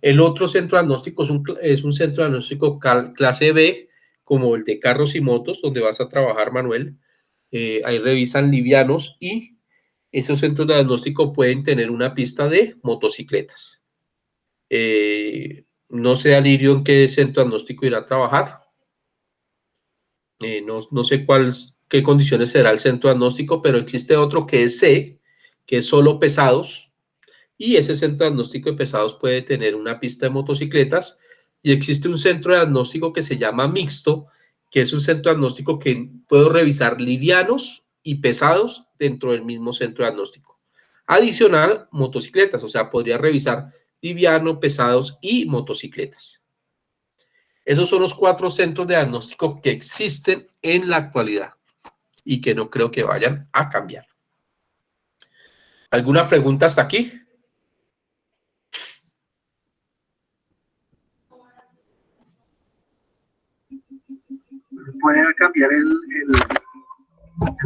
El otro centro diagnóstico es un centro diagnóstico clase B, como el de carros y motos, donde vas a trabajar, Manuel. Ahí revisan livianos y esos centros de diagnóstico pueden tener una pista de motocicletas. No sé, Alirio, en qué centro diagnóstico irá a trabajar. No sé qué condiciones será el centro diagnóstico, pero existe otro que es C, que es solo pesados, y ese centro diagnóstico de pesados puede tener una pista de motocicletas, y existe un centro diagnóstico que se llama mixto, que es un centro diagnóstico que puedo revisar livianos y pesados dentro del mismo centro diagnóstico. Adicional, motocicletas, o sea, podría revisar liviano, pesados y motocicletas. Esos son los 4 centros de diagnóstico que existen en la actualidad y que no creo que vayan a cambiar. ¿Alguna pregunta hasta aquí? ¿Puede cambiar el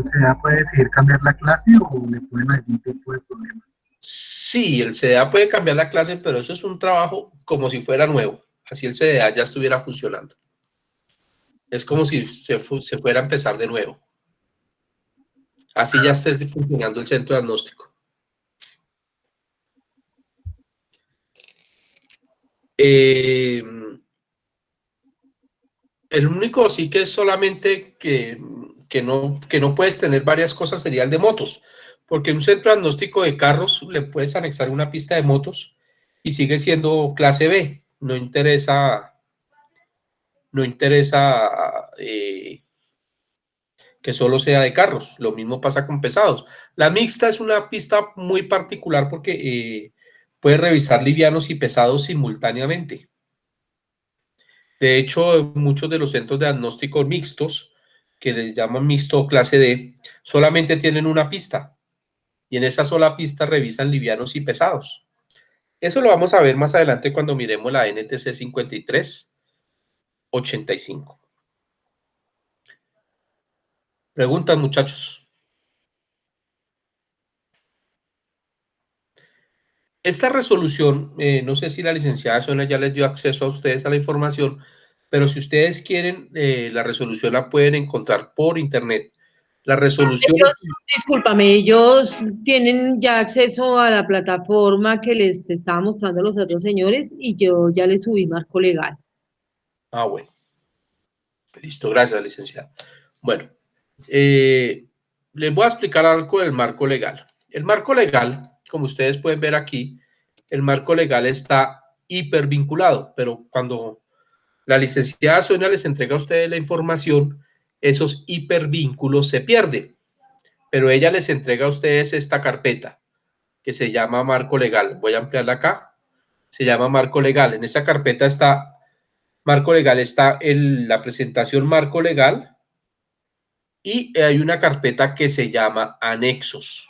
CDA puede decidir cambiar la clase o le ponen algún tipo de problema? Sí, el CDA puede cambiar la clase, pero eso es un trabajo como si fuera nuevo. Así el CDA ya estuviera funcionando. Es como si se fuera a empezar de nuevo. Así ya esté funcionando el centro diagnóstico. El único sí que es solamente que no puedes tener varias cosas sería el de motos, porque un centro diagnóstico de carros le puedes anexar una pista de motos y sigue siendo clase B. No interesa que solo sea de carros. Lo mismo pasa con pesados. La mixta es una pista muy particular porque puede revisar livianos y pesados simultáneamente. De hecho, muchos de los centros de diagnóstico mixtos, que les llaman mixto clase D, solamente tienen una pista. Y en esa sola pista revisan livianos y pesados. Eso lo vamos a ver más adelante cuando miremos la NTC 5385. Preguntas, muchachos. Esta resolución, no sé si la licenciada Sonia ya les dio acceso a ustedes a la información, pero si ustedes quieren, la resolución la pueden encontrar por internet. La resolución... Discúlpame, ellos tienen ya acceso a la plataforma que les estaba mostrando los otros señores y yo ya les subí marco legal. Ah, bueno. Listo, gracias, licenciada. Bueno, les voy a explicar algo del marco legal. El marco legal, como ustedes pueden ver aquí, el marco legal está hipervinculado, pero cuando la licenciada Sonia les entrega a ustedes la información, esos hipervínculos se pierden, pero ella les entrega a ustedes esta carpeta que se llama marco legal. Voy a ampliarla acá. Se llama marco legal. En esa carpeta está marco legal, está la presentación marco legal y hay una carpeta que se llama anexos.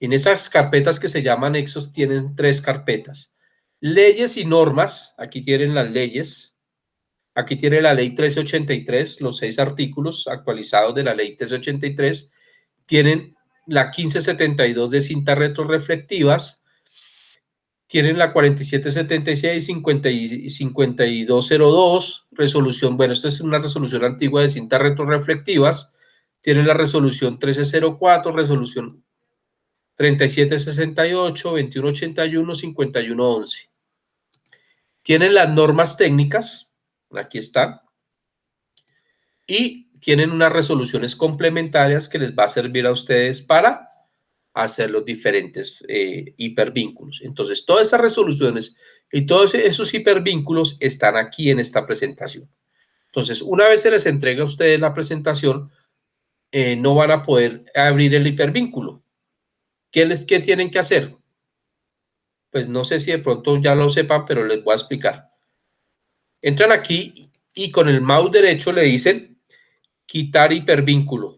En esas carpetas que se llaman anexos tienen 3 carpetas. Leyes y normas, aquí tienen las leyes. Aquí tiene la ley 1383, los 6 artículos actualizados de la ley 1383. Tienen la 1572 de cintas retroreflectivas, tienen la 4776, 5202, resolución, bueno, esta es una resolución antigua de cintas retroreflectivas, tienen la resolución 1304, resolución 3768, 2181, 5111. Tienen las normas técnicas, aquí están, y tienen unas resoluciones complementarias que les va a servir a ustedes para hacer los diferentes hipervínculos. Entonces, todas esas resoluciones y todos esos hipervínculos están aquí en esta presentación. Entonces, una vez se les entregue a ustedes la presentación, no van a poder abrir el hipervínculo. ¿Qué tienen que hacer? Pues no sé si de pronto ya lo sepan, pero les voy a explicar. Entran aquí y con el mouse derecho le dicen quitar hipervínculo.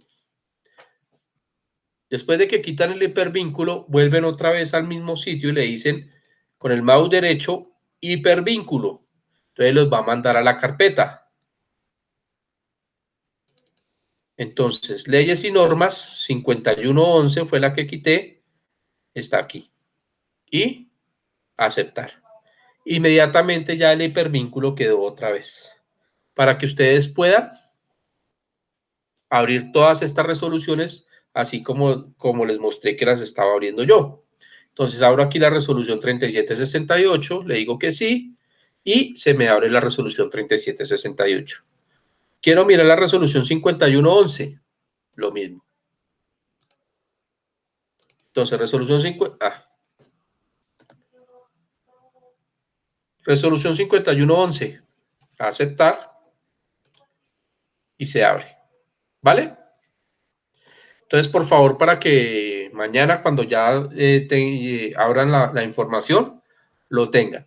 Después de que quitan el hipervínculo, vuelven otra vez al mismo sitio y le dicen con el mouse derecho hipervínculo. Entonces los va a mandar a la carpeta. Entonces, leyes y normas 5111 fue la que quité, está aquí. Y aceptar. Inmediatamente ya el hipervínculo quedó otra vez. Para que ustedes puedan abrir todas estas resoluciones, así como les mostré que las estaba abriendo yo. Entonces abro aquí la resolución 3768, le digo que sí, y se me abre la resolución 3768. Quiero mirar la resolución 5111, lo mismo. Entonces resolución 5111, aceptar, y se abre. ¿Vale? Entonces, por favor, para que mañana cuando ya abran la información, lo tengan.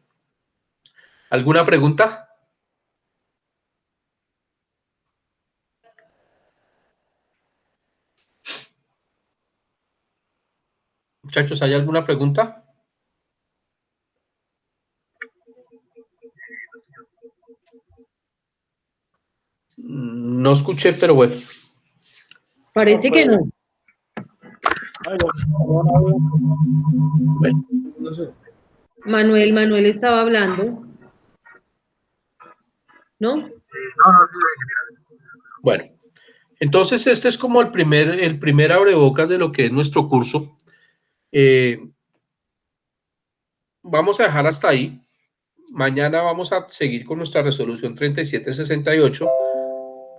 ¿Alguna pregunta? Muchachos, ¿hay alguna pregunta? No escuché, pero bueno. Parece que no. Bueno. No sé. Manuel estaba hablando, ¿no? No, sí, Bueno, entonces este es como el primer abrebocas de lo que es nuestro curso. Vamos a dejar hasta ahí. Mañana vamos a seguir con nuestra resolución 3768.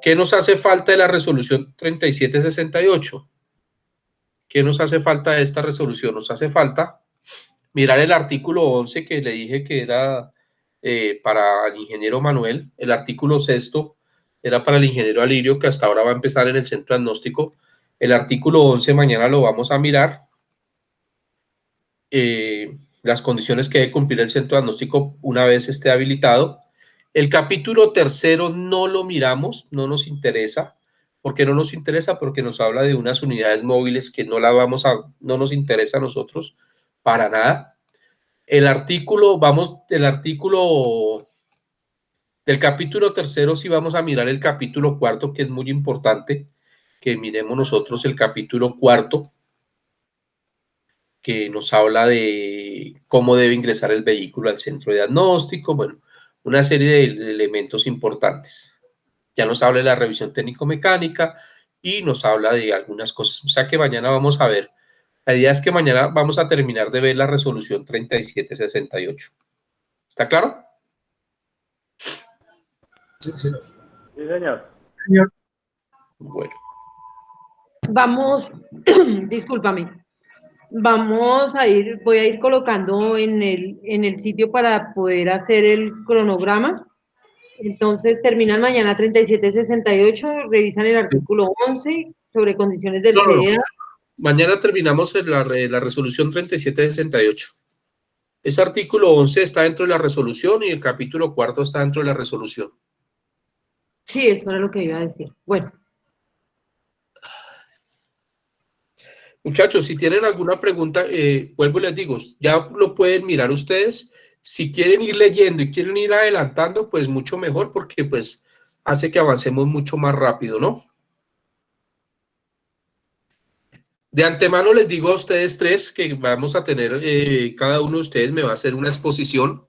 ¿Qué nos hace falta de la resolución 3768? ¿Qué nos hace falta de esta resolución? Nos hace falta mirar el artículo 11 que le dije que era para el ingeniero Manuel. El artículo 6 era para el ingeniero Alirio, que hasta ahora va a empezar en el centro diagnóstico. El artículo 11 mañana lo vamos a mirar. Las condiciones que debe cumplir el centro diagnóstico una vez esté habilitado. El capítulo 3 no lo miramos, no nos interesa. ¿Por qué no nos interesa? Porque nos habla de unas unidades móviles que no nos interesa a nosotros para nada. El artículo del capítulo 3, sí vamos a mirar el capítulo 4, que es muy importante que miremos nosotros el capítulo 4, que nos habla de cómo debe ingresar el vehículo al centro diagnóstico, bueno, una serie de elementos importantes. Ya nos habla de la revisión técnico-mecánica y nos habla de algunas cosas. O sea que mañana vamos a ver. La idea es que mañana vamos a terminar de ver la resolución 3768. ¿Está claro? Sí, sí. Sí, señor. señor. Bueno. Vamos, discúlpame, voy a ir colocando en el sitio para poder hacer el cronograma. Entonces terminan mañana 3768, revisan el artículo 11 sobre condiciones del CEA. Mañana terminamos la resolución 3768. Ese artículo 11 está dentro de la resolución y el capítulo 4 está dentro de la resolución. Sí, eso era lo que iba a decir. Bueno. Muchachos, si tienen alguna pregunta, vuelvo y les digo, ya lo pueden mirar ustedes. Si quieren ir leyendo y quieren ir adelantando, pues mucho mejor, porque pues hace que avancemos mucho más rápido, ¿no? De antemano les digo a ustedes tres que vamos a tener, cada uno de ustedes me va a hacer una exposición.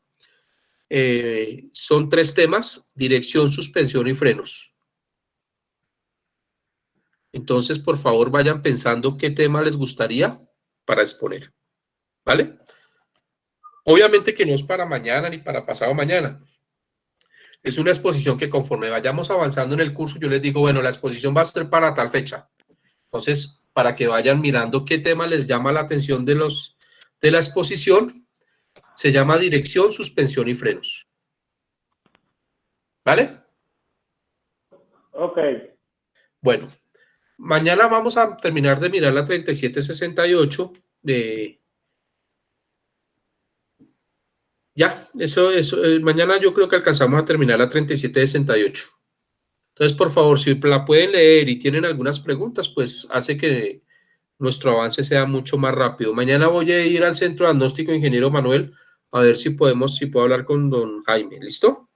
Son 3 temas: dirección, suspensión y frenos. Entonces, por favor, vayan pensando qué tema les gustaría para exponer, ¿vale? Obviamente que no es para mañana ni para pasado mañana. Es una exposición que conforme vayamos avanzando en el curso, yo les digo, bueno, la exposición va a ser para tal fecha. Entonces, para que vayan mirando qué tema les llama la atención de la exposición, se llama dirección, suspensión y frenos. ¿Vale? Ok. Bueno, mañana vamos a terminar de mirar la 3768 de... Ya, eso, mañana yo creo que alcanzamos a terminar la 3768. Entonces, por favor, si la pueden leer y tienen algunas preguntas, pues hace que nuestro avance sea mucho más rápido. Mañana voy a ir al Centro de Diagnóstico Ingeniero Manuel a ver si puedo hablar con don Jaime. ¿Listo?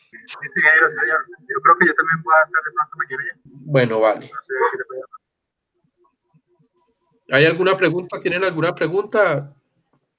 Listo, ingeniero, sí, señor. Yo creo que yo también voy a estar de pronto mañana ya. Bueno, vale. No sé si le puedo... ¿Hay alguna pregunta? ¿Tienen alguna pregunta?